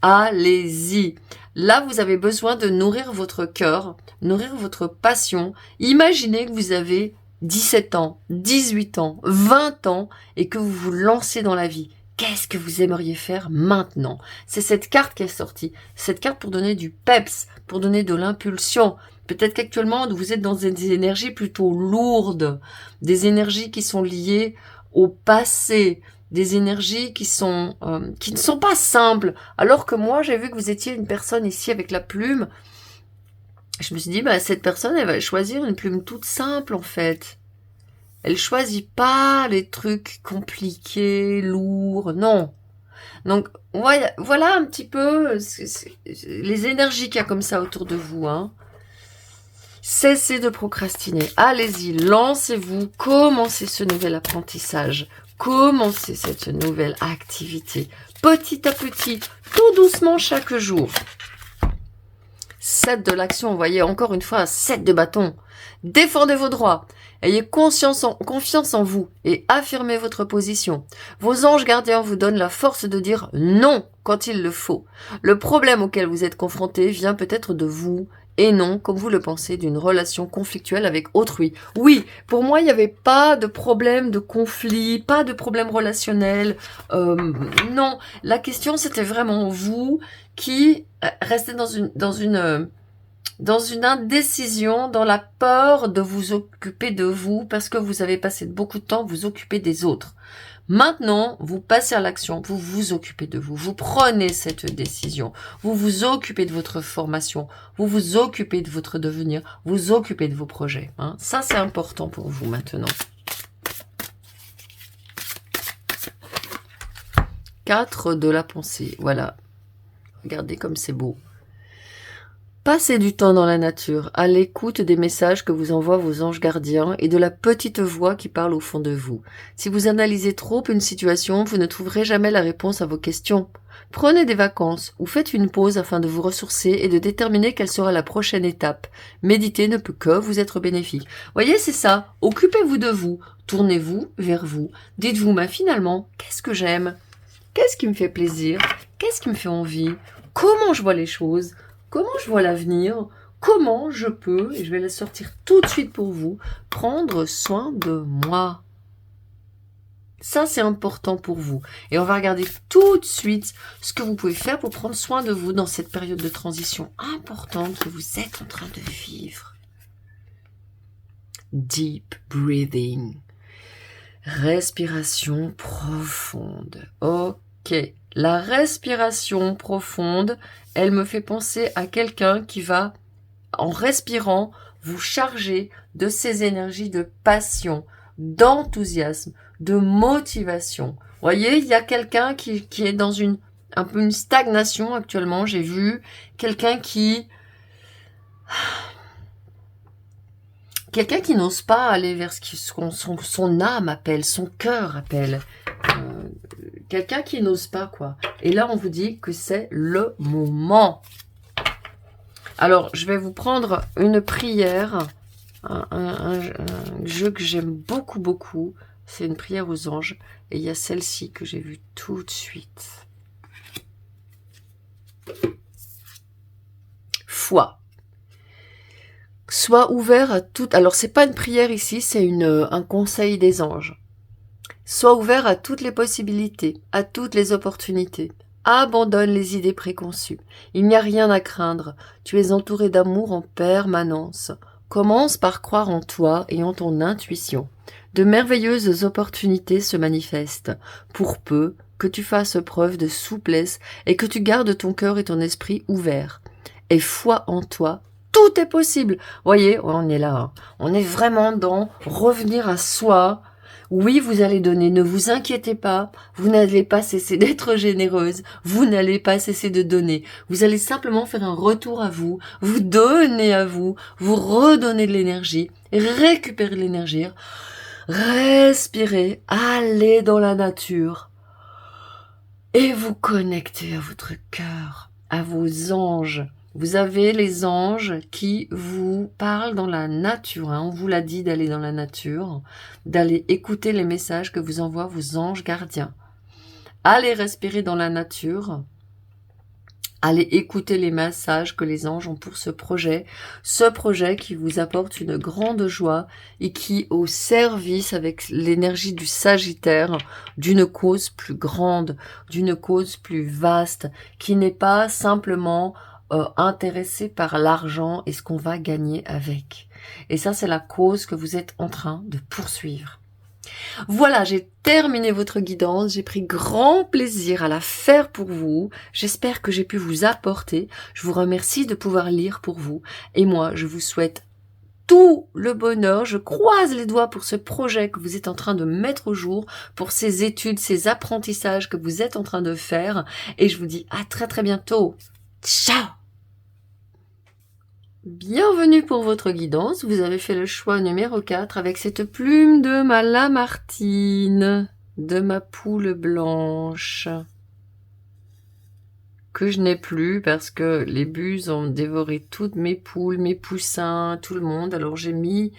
Speaker 1: Allez-y. Là, vous avez besoin de nourrir votre cœur, nourrir votre passion. Imaginez que vous avez 17 ans, 18 ans, 20 ans et que vous vous lancez dans la vie. Qu'est-ce que vous aimeriez faire maintenant? C'est cette carte qui est sortie. Cette carte pour donner du peps, pour donner de l'impulsion. Peut-être qu'actuellement, vous êtes dans des énergies plutôt lourdes, des énergies qui sont liées au passé, des énergies qui ne sont pas simples. Alors que moi, j'ai vu que vous étiez une personne ici avec la plume. Je me suis dit, bah, cette personne, elle va choisir une plume toute simple, en fait. Elle choisit pas les trucs compliqués, lourds, non. Donc, voilà un petit peu les énergies qu'il y a comme ça autour de vous, hein. Cessez de procrastiner. Allez-y, lancez-vous, commencez ce nouvel apprentissage. Commencez cette nouvelle activité. Petit à petit, tout doucement chaque jour. 7 de l'action, vous voyez, encore une fois, 7 de bâton. Défendez vos droits. Ayez confiance en vous et affirmez votre position. Vos anges gardiens vous donnent la force de dire non quand il le faut. Le problème auquel vous êtes confronté vient peut-être de vous et non, comme vous le pensez, d'une relation conflictuelle avec autrui. Oui, pour moi, il n'y avait pas de problème de conflit, pas de problème relationnel. Non, la question, c'était vraiment vous qui restez dans une indécision, dans la peur de vous occuper de vous, parce que vous avez passé beaucoup de temps à vous occuper des autres. Maintenant, vous passez à l'action, vous vous occupez de vous, vous prenez cette décision, vous vous occupez de votre formation, vous vous occupez de votre devenir, vous occupez de vos projets. Hein. Ça, c'est important pour vous maintenant. 4 de la pensée, voilà. Regardez comme c'est beau. Passez du temps dans la nature, à l'écoute des messages que vous envoient vos anges gardiens et de la petite voix qui parle au fond de vous. Si vous analysez trop une situation, vous ne trouverez jamais la réponse à vos questions. Prenez des vacances ou faites une pause afin de vous ressourcer et de déterminer quelle sera la prochaine étape. Méditer ne peut que vous être bénéfique. Voyez, c'est ça. Occupez-vous de vous. Tournez-vous vers vous. Dites-vous, mais finalement, qu'est-ce que j'aime? Qu'est-ce qui me fait plaisir? Qu'est-ce qui me fait envie? Comment je vois les choses? Comment je vois l'avenir? Comment je peux, et je vais la sortir tout de suite pour vous, prendre soin de moi? Ça, c'est important pour vous. Et on va regarder tout de suite ce que vous pouvez faire pour prendre soin de vous dans cette période de transition importante que vous êtes en train de vivre. Deep breathing. Respiration profonde. Ok. La respiration profonde, elle me fait penser à quelqu'un qui va, en respirant, vous charger de ces énergies de passion, d'enthousiasme, de motivation. Vous voyez, il y a quelqu'un qui est dans un peu une stagnation actuellement. J'ai vu quelqu'un qui n'ose pas aller vers ce que son âme appelle, son cœur appelle. Quelqu'un qui n'ose pas, quoi. Et là, on vous dit que c'est le moment. Alors, je vais vous prendre une prière, un jeu que j'aime beaucoup, beaucoup. C'est une prière aux anges. Et il y a celle-ci que j'ai vue tout de suite. Foi. Sois ouvert à tout. Alors, c'est pas une prière ici, c'est un conseil des anges. Sois ouvert à toutes les possibilités, à toutes les opportunités. Abandonne les idées préconçues. Il n'y a rien à craindre. Tu es entouré d'amour en permanence. Commence par croire en toi et en ton intuition. De merveilleuses opportunités se manifestent, pour peu que tu fasses preuve de souplesse et que tu gardes ton cœur et ton esprit ouverts. Aie foi en toi. Tout est possible. Voyez, on est là. Hein. On est vraiment dans revenir à soi. Oui, vous allez donner, ne vous inquiétez pas, vous n'allez pas cesser d'être généreuse, vous n'allez pas cesser de donner, vous allez simplement faire un retour à vous, vous donner à vous, vous redonner de l'énergie, récupérer de l'énergie, respirer, aller dans la nature et vous connecter à votre cœur, à vos anges. Vous avez les anges qui vous parlent dans la nature. Hein. On vous l'a dit d'aller dans la nature, d'aller écouter les messages que vous envoient vos anges gardiens. Allez respirer dans la nature. Allez écouter les messages que les anges ont pour ce projet qui vous apporte une grande joie et qui au service avec l'énergie du Sagittaire d'une cause plus grande, d'une cause plus vaste, qui n'est pas simplement intéressé par l'argent et ce qu'on va gagner avec. Et ça, c'est la cause que vous êtes en train de poursuivre. Voilà, j'ai terminé votre guidance, j'ai pris grand plaisir à la faire pour vous. J'espère que j'ai pu vous apporter. Je vous remercie de pouvoir lire pour vous. Et moi, je vous souhaite tout le bonheur. Je croise les doigts pour ce projet que vous êtes en train de mettre au jour, pour ces études, ces apprentissages que vous êtes en train de faire. Et je vous dis à très très bientôt. Ciao! Bienvenue pour votre guidance, vous avez fait le choix numéro 4 avec cette plume de ma Lamartine, de ma poule blanche, que je n'ai plus parce que les buses ont dévoré toutes mes poules, mes poussins, tout le monde. Alors j'ai mis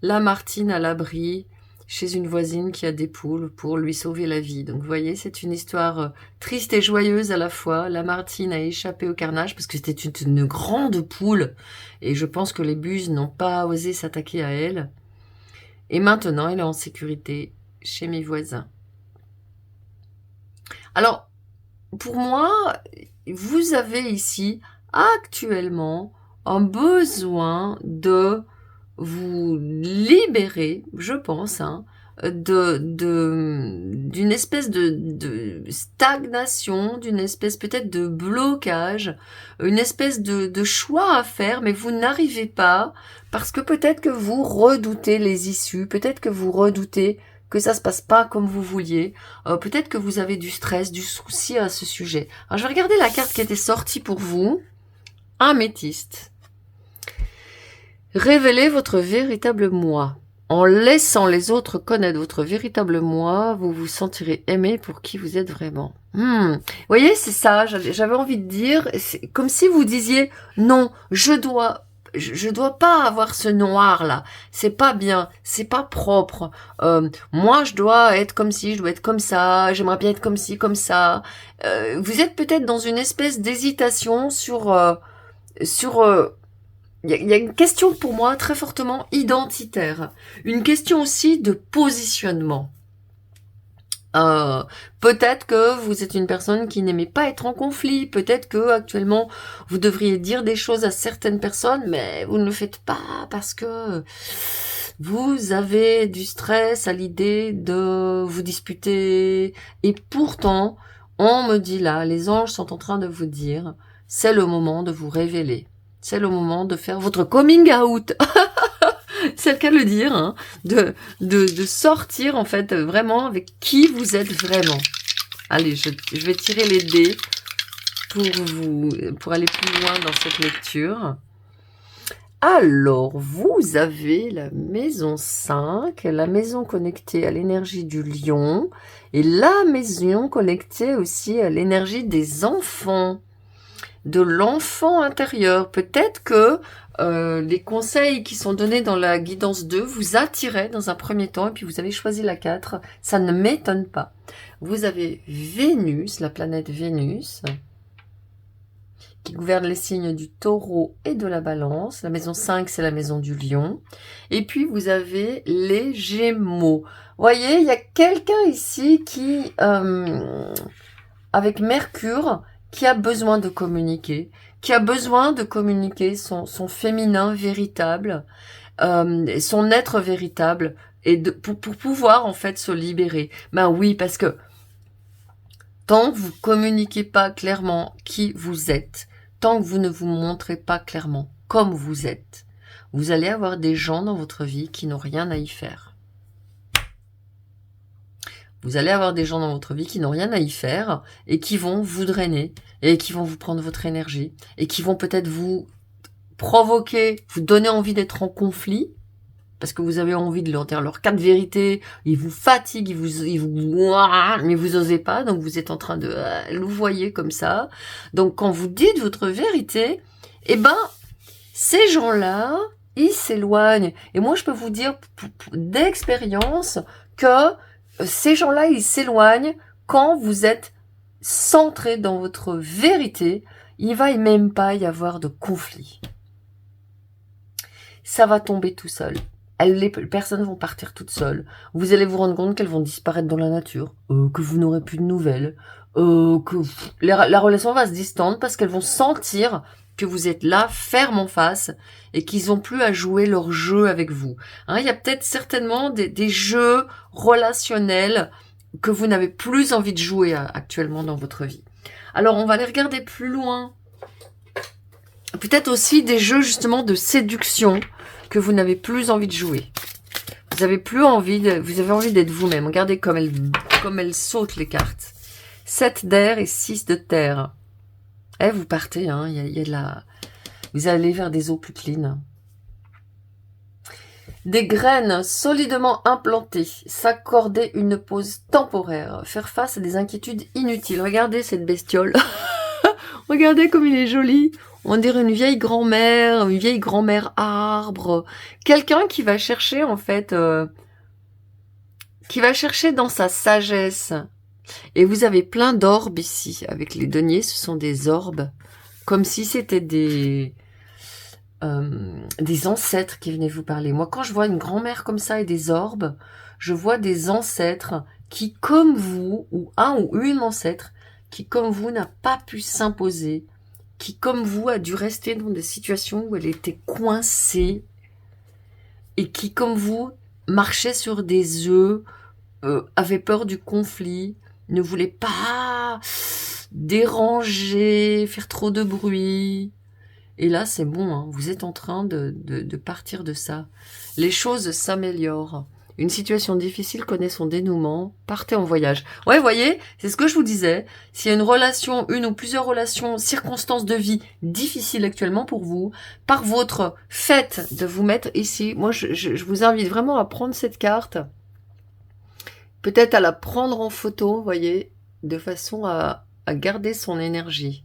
Speaker 1: Lamartine à l'abri chez une voisine qui a des poules pour lui sauver la vie. Donc vous voyez, c'est une histoire triste et joyeuse à la fois. Lamartine a échappé au carnage parce que c'était une grande poule et je pense que les buses n'ont pas osé s'attaquer à elle. Et maintenant, elle est en sécurité chez mes voisins. Alors, pour moi, vous avez ici actuellement un besoin de vous libérer, je pense, d'une espèce de stagnation, d'une espèce peut-être de blocage, une espèce de choix à faire, mais vous n'arrivez pas, parce que peut-être que vous redoutez les issues, peut-être que vous redoutez que ça se passe pas comme vous vouliez, peut-être que vous avez du stress, du souci à ce sujet. Alors je vais regarder la carte qui était sortie pour vous, Améthyste. Révélez votre véritable moi. En laissant les autres connaître votre véritable moi, vous vous sentirez aimé pour qui vous êtes vraiment. Vous voyez, c'est ça, j'avais envie de dire, c'est comme si vous disiez, non, je dois pas avoir ce noir là, c'est pas bien, c'est pas propre, moi je dois être comme ci, je dois être comme ça, j'aimerais bien être comme ci, comme ça. Vous êtes peut-être dans une espèce d'hésitation sur il y a une question pour moi très fortement identitaire, une question aussi de positionnement. Peut-être que vous êtes une personne qui n'aimait pas être en conflit, peut-être que actuellement vous devriez dire des choses à certaines personnes, mais vous ne le faites pas parce que vous avez du stress à l'idée de vous disputer. Et pourtant, on me dit là, les anges sont en train de vous dire, c'est le moment de vous révéler. C'est le moment de faire votre coming out. C'est le cas de le dire, hein, de sortir en fait vraiment avec qui vous êtes vraiment. Allez, je vais tirer les dés pour aller plus loin dans cette lecture. Alors, vous avez la maison 5, la maison connectée à l'énergie du lion et la maison connectée aussi à l'énergie des enfants, de l'enfant intérieur. Peut-être que les conseils qui sont donnés dans la guidance 2 vous attiraient dans un premier temps et puis vous avez choisi la 4. Ça ne m'étonne pas. Vous avez Vénus, la planète Vénus, qui gouverne les signes du taureau et de la balance. La maison 5, c'est la maison du lion. Et puis, vous avez les gémeaux. Vous voyez, il y a quelqu'un ici qui, avec Mercure, qui a besoin de communiquer, son féminin véritable, son être véritable, et pour pouvoir en fait se libérer. Ben oui, parce que tant que vous communiquez pas clairement qui vous êtes, tant que vous ne vous montrez pas clairement comme vous êtes, vous allez avoir des gens dans votre vie qui n'ont rien à y faire. Vous allez avoir des gens dans votre vie qui n'ont rien à y faire et qui vont vous drainer et qui vont vous prendre votre énergie et qui vont peut-être vous provoquer, vous donner envie d'être en conflit parce que vous avez envie de leur dire leur quatre vérités, ils vous fatiguent, mais vous osez pas, donc vous êtes en train de louvoyer comme ça. Donc quand vous dites votre vérité, eh ben, ces gens-là, ils s'éloignent. Et moi, je peux vous dire d'expérience que ces gens-là, ils s'éloignent quand vous êtes centré dans votre vérité. Il va même pas y avoir de conflit. Ça va tomber tout seul. Les personnes vont partir toutes seules. Vous allez vous rendre compte qu'elles vont disparaître dans la nature, que vous n'aurez plus de nouvelles, que la relation va se distendre parce qu'elles vont sentir que vous êtes là, ferme en face, et qu'ils n'ont plus à jouer leur jeu avec vous. Hein, il y a peut-être certainement des jeux relationnels que vous n'avez plus envie de jouer actuellement dans votre vie. Alors, on va aller regarder plus loin. Peut-être aussi des jeux justement de séduction que vous n'avez plus envie de jouer. Vous avez envie d'être vous-même. Regardez comme elles sautent les cartes. 7 d'air et 6 de terre. Eh, vous partez, hein, il y a de la... Vous allez vers des eaux plus clean. Des graines solidement implantées, s'accorder une pause temporaire, faire face à des inquiétudes inutiles. Regardez cette bestiole. Regardez comme il est joli. On dirait une vieille grand-mère arbre. Quelqu'un qui va chercher, en fait, qui va chercher dans sa sagesse. Et vous avez plein d'orbes ici. Avec les deniers, ce sont des orbes. Comme si c'était des ancêtres qui venaient vous parler. Moi, quand je vois une grand-mère comme ça et des orbes, je vois des ancêtres qui, comme vous, ou un ou une ancêtre, qui, comme vous, n'a pas pu s'imposer, qui, comme vous, a dû rester dans des situations où elle était coincée, et qui, comme vous, marchait sur des œufs, avait peur du conflit, ne voulait pas déranger, faire trop de bruit. Et là, c'est bon, hein, vous êtes en train de partir de ça. Les choses s'améliorent. Une situation difficile connaît son dénouement. Partez en voyage. Ouais, vous voyez, c'est ce que je vous disais. S'il y a une relation, une ou plusieurs relations, circonstances de vie difficiles actuellement pour vous, par votre fait de vous mettre ici, moi, je vous invite vraiment à prendre cette carte, peut-être à la prendre en photo, vous voyez, de façon à garder son énergie.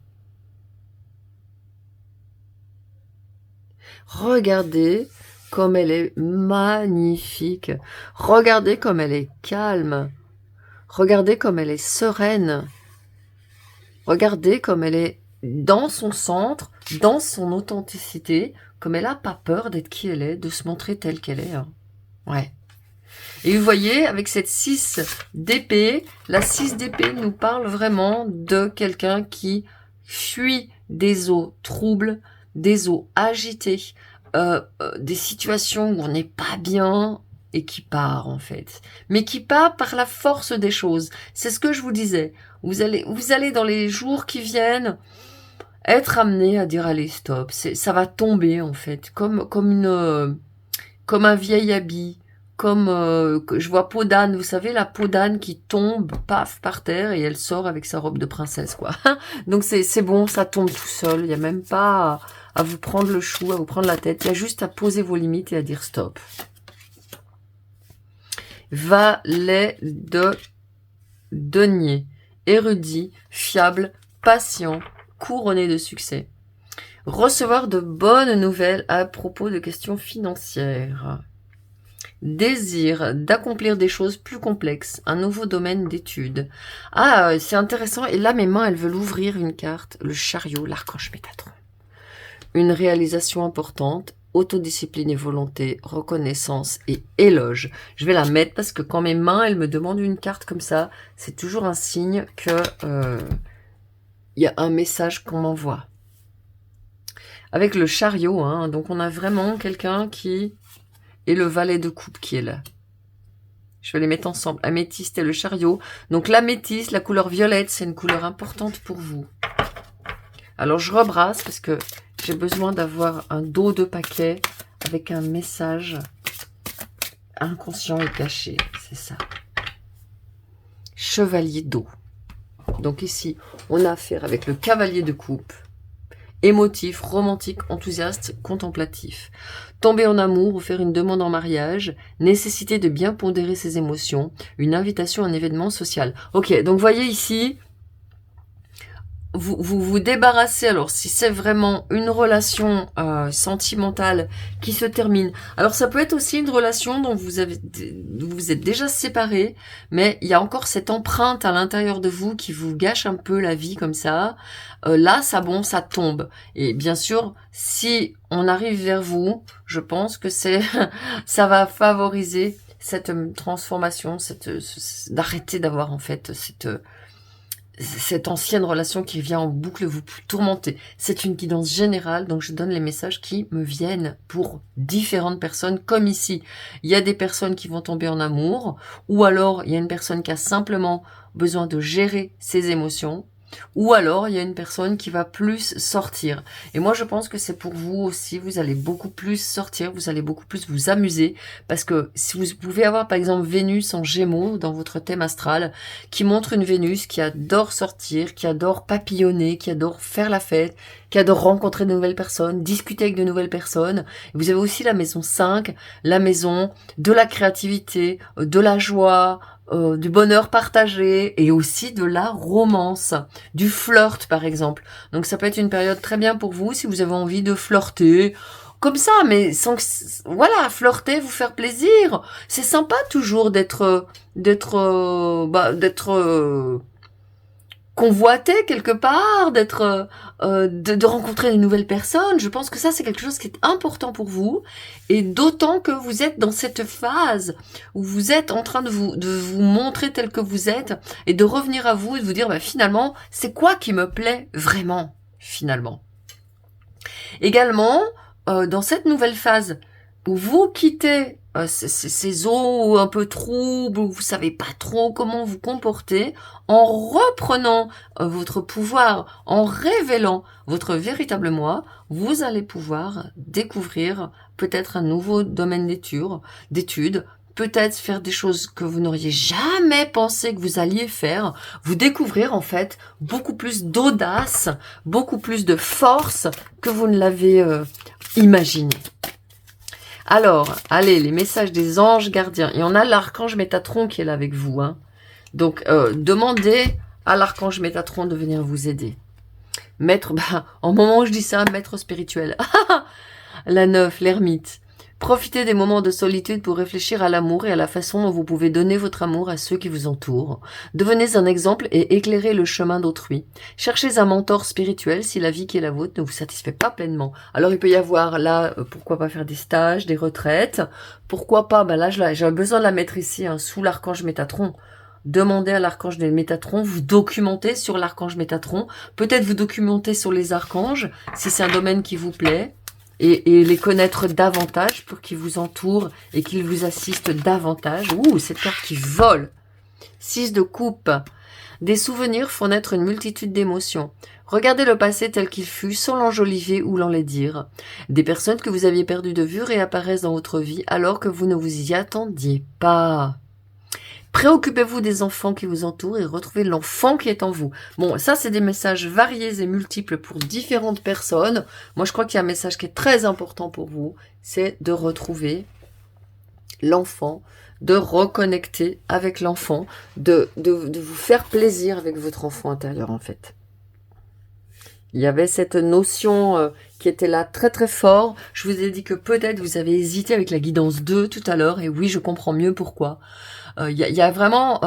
Speaker 1: Regardez comme elle est magnifique. Regardez comme elle est calme. Regardez comme elle est sereine. Regardez comme elle est dans son centre, dans son authenticité, comme elle n'a pas peur d'être qui elle est, de se montrer telle qu'elle est. Hein. Ouais. Et vous voyez, avec cette 6 d'épée, la 6 d'épée nous parle vraiment de quelqu'un qui fuit des eaux troubles, des eaux agitées, des situations où on n'est pas bien et qui part en fait. Mais qui part par la force des choses. C'est ce que je vous disais. Vous allez dans les jours qui viennent être amené à dire allez stop. Ça va tomber en fait, comme un vieil habit. Comme je vois peau d'âne, vous savez, la peau d'âne qui tombe, paf, par terre, et elle sort avec sa robe de princesse, quoi. Donc c'est bon, ça tombe tout seul, il n'y a même pas à vous prendre le chou, à vous prendre la tête, il y a juste à poser vos limites et à dire stop. Valet de denier, érudit, fiable, patient, couronné de succès. Recevoir de bonnes nouvelles à propos de questions financières. Désir d'accomplir des choses plus complexes, un nouveau domaine d'étude. Ah, c'est intéressant. Et là, mes mains, elles veulent ouvrir une carte, le chariot, l'archange Métatron. Une réalisation importante, autodiscipline et volonté, reconnaissance et éloge. Je vais la mettre parce que quand mes mains, elles me demandent une carte comme ça, c'est toujours un signe que y a un message qu'on m'envoie. Avec le chariot, hein, donc on a vraiment quelqu'un qui... et le valet de coupe qui est là. Je vais les mettre ensemble. Améthyste et le chariot. Donc l'améthyste, la couleur violette, c'est une couleur importante pour vous. Alors je rebrasse parce que j'ai besoin d'avoir un dos de paquet avec un message inconscient et caché. C'est ça. Chevalier d'eau. Donc ici, on a affaire avec le cavalier de coupe. Émotif, romantique, enthousiaste, contemplatif. Tomber en amour ou faire une demande en mariage, nécessité de bien pondérer ses émotions, une invitation à un événement social. Ok, donc voyez ici, vous débarrassez, alors si c'est vraiment une relation sentimentale qui se termine, alors ça peut être aussi une relation dont vous êtes déjà séparés, mais il y a encore cette empreinte à l'intérieur de vous qui vous gâche un peu la vie comme ça. Là, ça tombe. Et bien sûr, si on arrive vers vous, je pense que ça va favoriser cette transformation, d'arrêter d'avoir en fait cette ancienne relation qui vient en boucle vous tourmenter. C'est une guidance générale, donc je donne les messages qui me viennent pour différentes personnes, comme ici. Il y a des personnes qui vont tomber en amour, ou alors il y a une personne qui a simplement besoin de gérer ses émotions, ou alors il y a une personne qui va plus sortir. Et moi je pense que c'est pour vous aussi, vous allez beaucoup plus sortir, vous allez beaucoup plus vous amuser, parce que si vous pouvez avoir par exemple Vénus en Gémeaux dans votre thème astral, qui montre une Vénus qui adore sortir, qui adore papillonner, qui adore faire la fête, qui adore rencontrer de nouvelles personnes, discuter avec de nouvelles personnes. Vous avez aussi la maison 5, la maison de la créativité, de la joie, du bonheur partagé et aussi de la romance, du flirt par exemple. Donc ça peut être une période très bien pour vous si vous avez envie de flirter comme ça, mais sans que, voilà, flirter, vous faire plaisir. C'est sympa toujours d'être convoité quelque part, de rencontrer de nouvelles personnes. Je pense que ça c'est quelque chose qui est important pour vous, et d'autant que vous êtes dans cette phase où vous êtes en train de vous montrer tel que vous êtes et de revenir à vous et de vous dire finalement c'est quoi qui me plaît vraiment finalement. Également dans cette nouvelle phase où vous quittez ces eaux un peu troubles, où vous savez pas trop comment vous comporter, en reprenant votre pouvoir, en révélant votre véritable moi, vous allez pouvoir découvrir peut-être un nouveau domaine d'études, peut-être faire des choses que vous n'auriez jamais pensé que vous alliez faire, vous découvrir en fait beaucoup plus d'audace, beaucoup plus de force que vous ne l'avez imaginé. Alors, allez, les messages des anges gardiens. Il y en a l'archange Métatron qui est là avec vous. Hein. Donc, demandez à l'archange Métatron de venir vous aider. Maître, en moment où je dis ça, maître spirituel. La 9, l'ermite. Profitez des moments de solitude pour réfléchir à l'amour et à la façon dont vous pouvez donner votre amour à ceux qui vous entourent. Devenez un exemple et éclairez le chemin d'autrui. Cherchez un mentor spirituel si la vie qui est la vôtre ne vous satisfait pas pleinement. Alors il peut y avoir là, pourquoi pas faire des stages, des retraites. Pourquoi pas, là j'ai besoin de la mettre ici, hein, sous l'archange Métatron. Demandez à l'archange Métatron, vous documentez sur l'archange Métatron. Peut-être vous documentez sur les archanges, si c'est un domaine qui vous plaît. Et les connaître davantage pour qu'ils vous entourent et qu'ils vous assistent davantage. Ouh, cette carte qui vole. 6 de coupe. Des souvenirs font naître une multitude d'émotions. Regardez le passé tel qu'il fut, sans l'enjoliver ou l'enlaidir. Des personnes que vous aviez perdues de vue réapparaissent dans votre vie alors que vous ne vous y attendiez pas. Préoccupez-vous des enfants qui vous entourent et retrouvez l'enfant qui est en vous. Bon, ça, c'est des messages variés et multiples pour différentes personnes. Moi, je crois qu'il y a un message qui est très important pour vous. C'est de retrouver l'enfant, de reconnecter avec l'enfant, de vous faire plaisir avec votre enfant intérieur, en fait. Il y avait cette notion qui était là très très fort. Je vous ai dit que peut-être vous avez hésité avec la guidance 2 tout à l'heure. Et oui, je comprends mieux pourquoi. Il y a vraiment...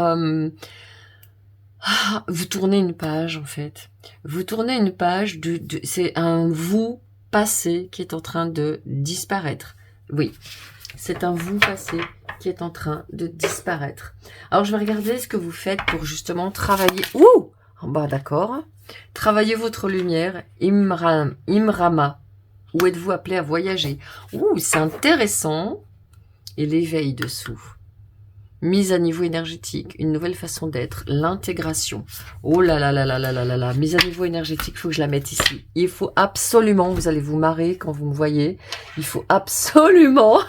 Speaker 1: vous tournez une page en fait. Vous tournez une page, c'est un vous passé qui est en train de disparaître. Oui, c'est un vous passé qui est en train de disparaître. Alors je vais regarder ce que vous faites pour justement travailler... Ouh, d'accord. Travaillez votre lumière, Imrama. Où êtes-vous appelé à voyager? Ouh, c'est intéressant. Et l'éveil dessous. Mise à niveau énergétique, une nouvelle façon d'être, l'intégration. Oh là là là là là là là là, mise à niveau énergétique, il faut que je la mette ici. Il faut absolument, vous allez vous marrer quand vous me voyez, il faut absolument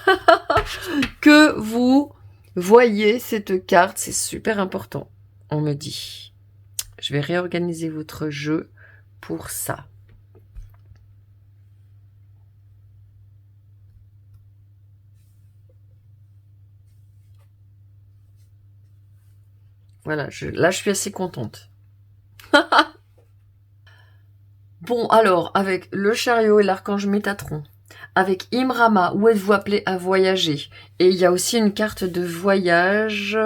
Speaker 1: que vous voyez cette carte, c'est super important, on me dit. Je vais réorganiser votre jeu pour ça. Voilà, là je suis assez contente. Bon, alors, avec le chariot et l'archange Métatron, avec Imrama, où êtes-vous appelé à voyager? Et il y a aussi une carte de voyage,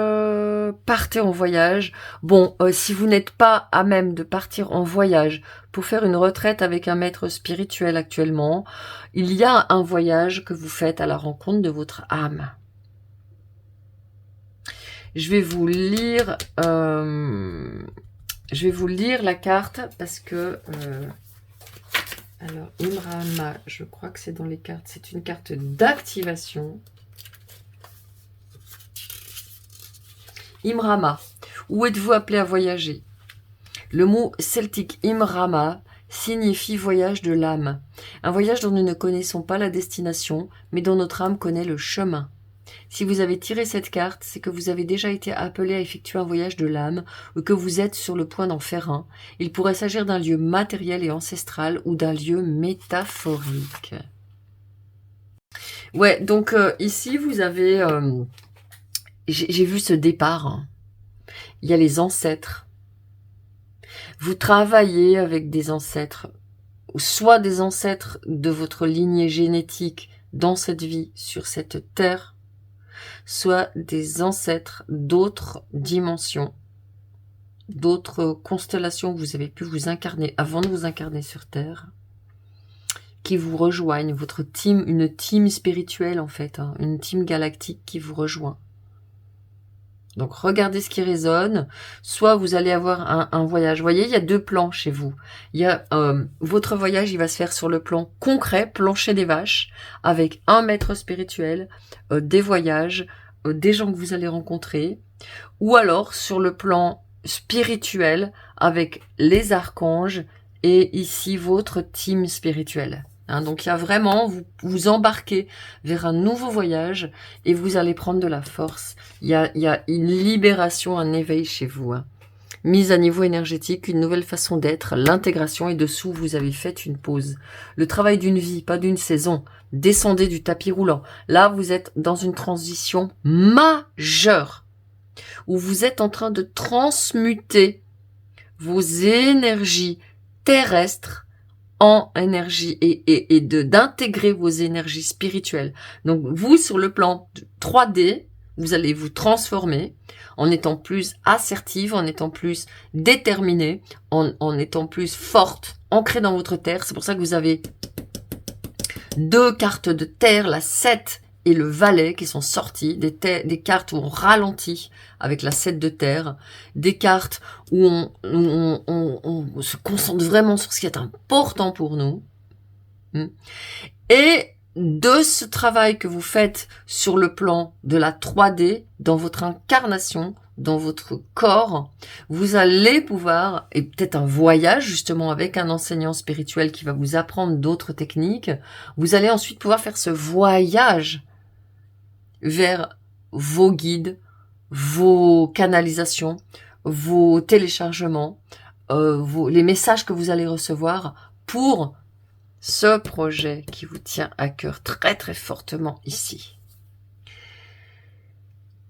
Speaker 1: partez en voyage. Bon, si vous n'êtes pas à même de partir en voyage pour faire une retraite avec un maître spirituel actuellement, il y a un voyage que vous faites à la rencontre de votre âme. Je vais vous lire Je vais vous lire la carte parce que... alors, Imrama, je crois que c'est dans les cartes. C'est une carte d'activation. Imrama, où êtes-vous appelé à voyager? Le mot celtique Imrama signifie voyage de l'âme. Un voyage dont nous ne connaissons pas la destination, mais dont notre âme connaît le chemin. Si vous avez tiré cette carte, c'est que vous avez déjà été appelé à effectuer un voyage de l'âme ou que vous êtes sur le point d'en faire un. Il pourrait s'agir d'un lieu matériel et ancestral ou d'un lieu métaphorique. Ouais, donc ici vous avez... j'ai vu ce départ. Hein. Il y a les ancêtres. Vous travaillez avec des ancêtres, soit des ancêtres de votre lignée génétique dans cette vie, sur cette terre, soit des ancêtres d'autres dimensions, d'autres constellations que vous avez pu vous incarner avant de vous incarner sur Terre, qui vous rejoignent, votre team, une team spirituelle en fait, hein, une team galactique qui vous rejoint. Donc regardez ce qui résonne, soit vous allez avoir un voyage. Vous voyez, il y a deux plans chez vous. Il y a votre voyage, il va se faire sur le plan concret, plancher des vaches, avec un maître spirituel, des voyages, des gens que vous allez rencontrer, ou alors sur le plan spirituel, avec les archanges, et ici votre team spirituelle. Hein, donc il y a vraiment, vous embarquez vers un nouveau voyage et vous allez prendre de la force. Il y a une libération, un éveil chez vous. Hein. Mise à niveau énergétique, une nouvelle façon d'être, l'intégration et dessous vous avez fait une pause. Le travail d'une vie, pas d'une saison. Descendez du tapis roulant. Là vous êtes dans une transition majeure où vous êtes en train de transmuter vos énergies terrestres en énergie et d'intégrer vos énergies spirituelles. Donc vous, sur le plan 3D, vous allez vous transformer en étant plus assertive, en étant plus déterminée, en étant plus forte, ancrée dans votre terre. C'est pour ça que vous avez deux cartes de terre, la 7 et le valet qui sont sortis, des cartes où on ralentit avec la 7 de terre, des cartes où on se concentre vraiment sur ce qui est important pour nous. Et de ce travail que vous faites sur le plan de la 3D, dans votre incarnation, dans votre corps, vous allez pouvoir, et peut-être un voyage justement avec un enseignant spirituel qui va vous apprendre d'autres techniques, vous allez ensuite pouvoir faire ce voyage vers vos guides, vos canalisations, vos téléchargements, les messages que vous allez recevoir pour ce projet qui vous tient à cœur très très fortement ici.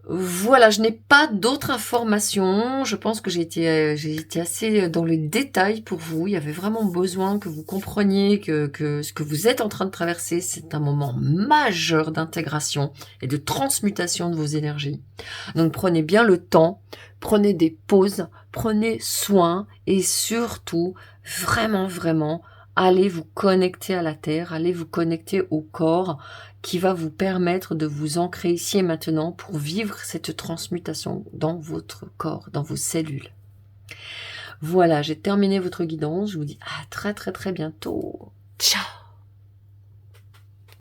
Speaker 1: Voilà, je n'ai pas d'autres informations. Je pense que j'ai été assez dans les détails pour vous. Il y avait vraiment besoin que vous compreniez que ce que vous êtes en train de traverser, c'est un moment majeur d'intégration et de transmutation de vos énergies. Donc prenez bien le temps, prenez des pauses, prenez soin et surtout, vraiment, vraiment, allez vous connecter à la terre, allez vous connecter au corps qui va vous permettre de vous ancrer ici et maintenant pour vivre cette transmutation dans votre corps, dans vos cellules. Voilà, j'ai terminé votre guidance. Je vous dis à très très très bientôt. Ciao!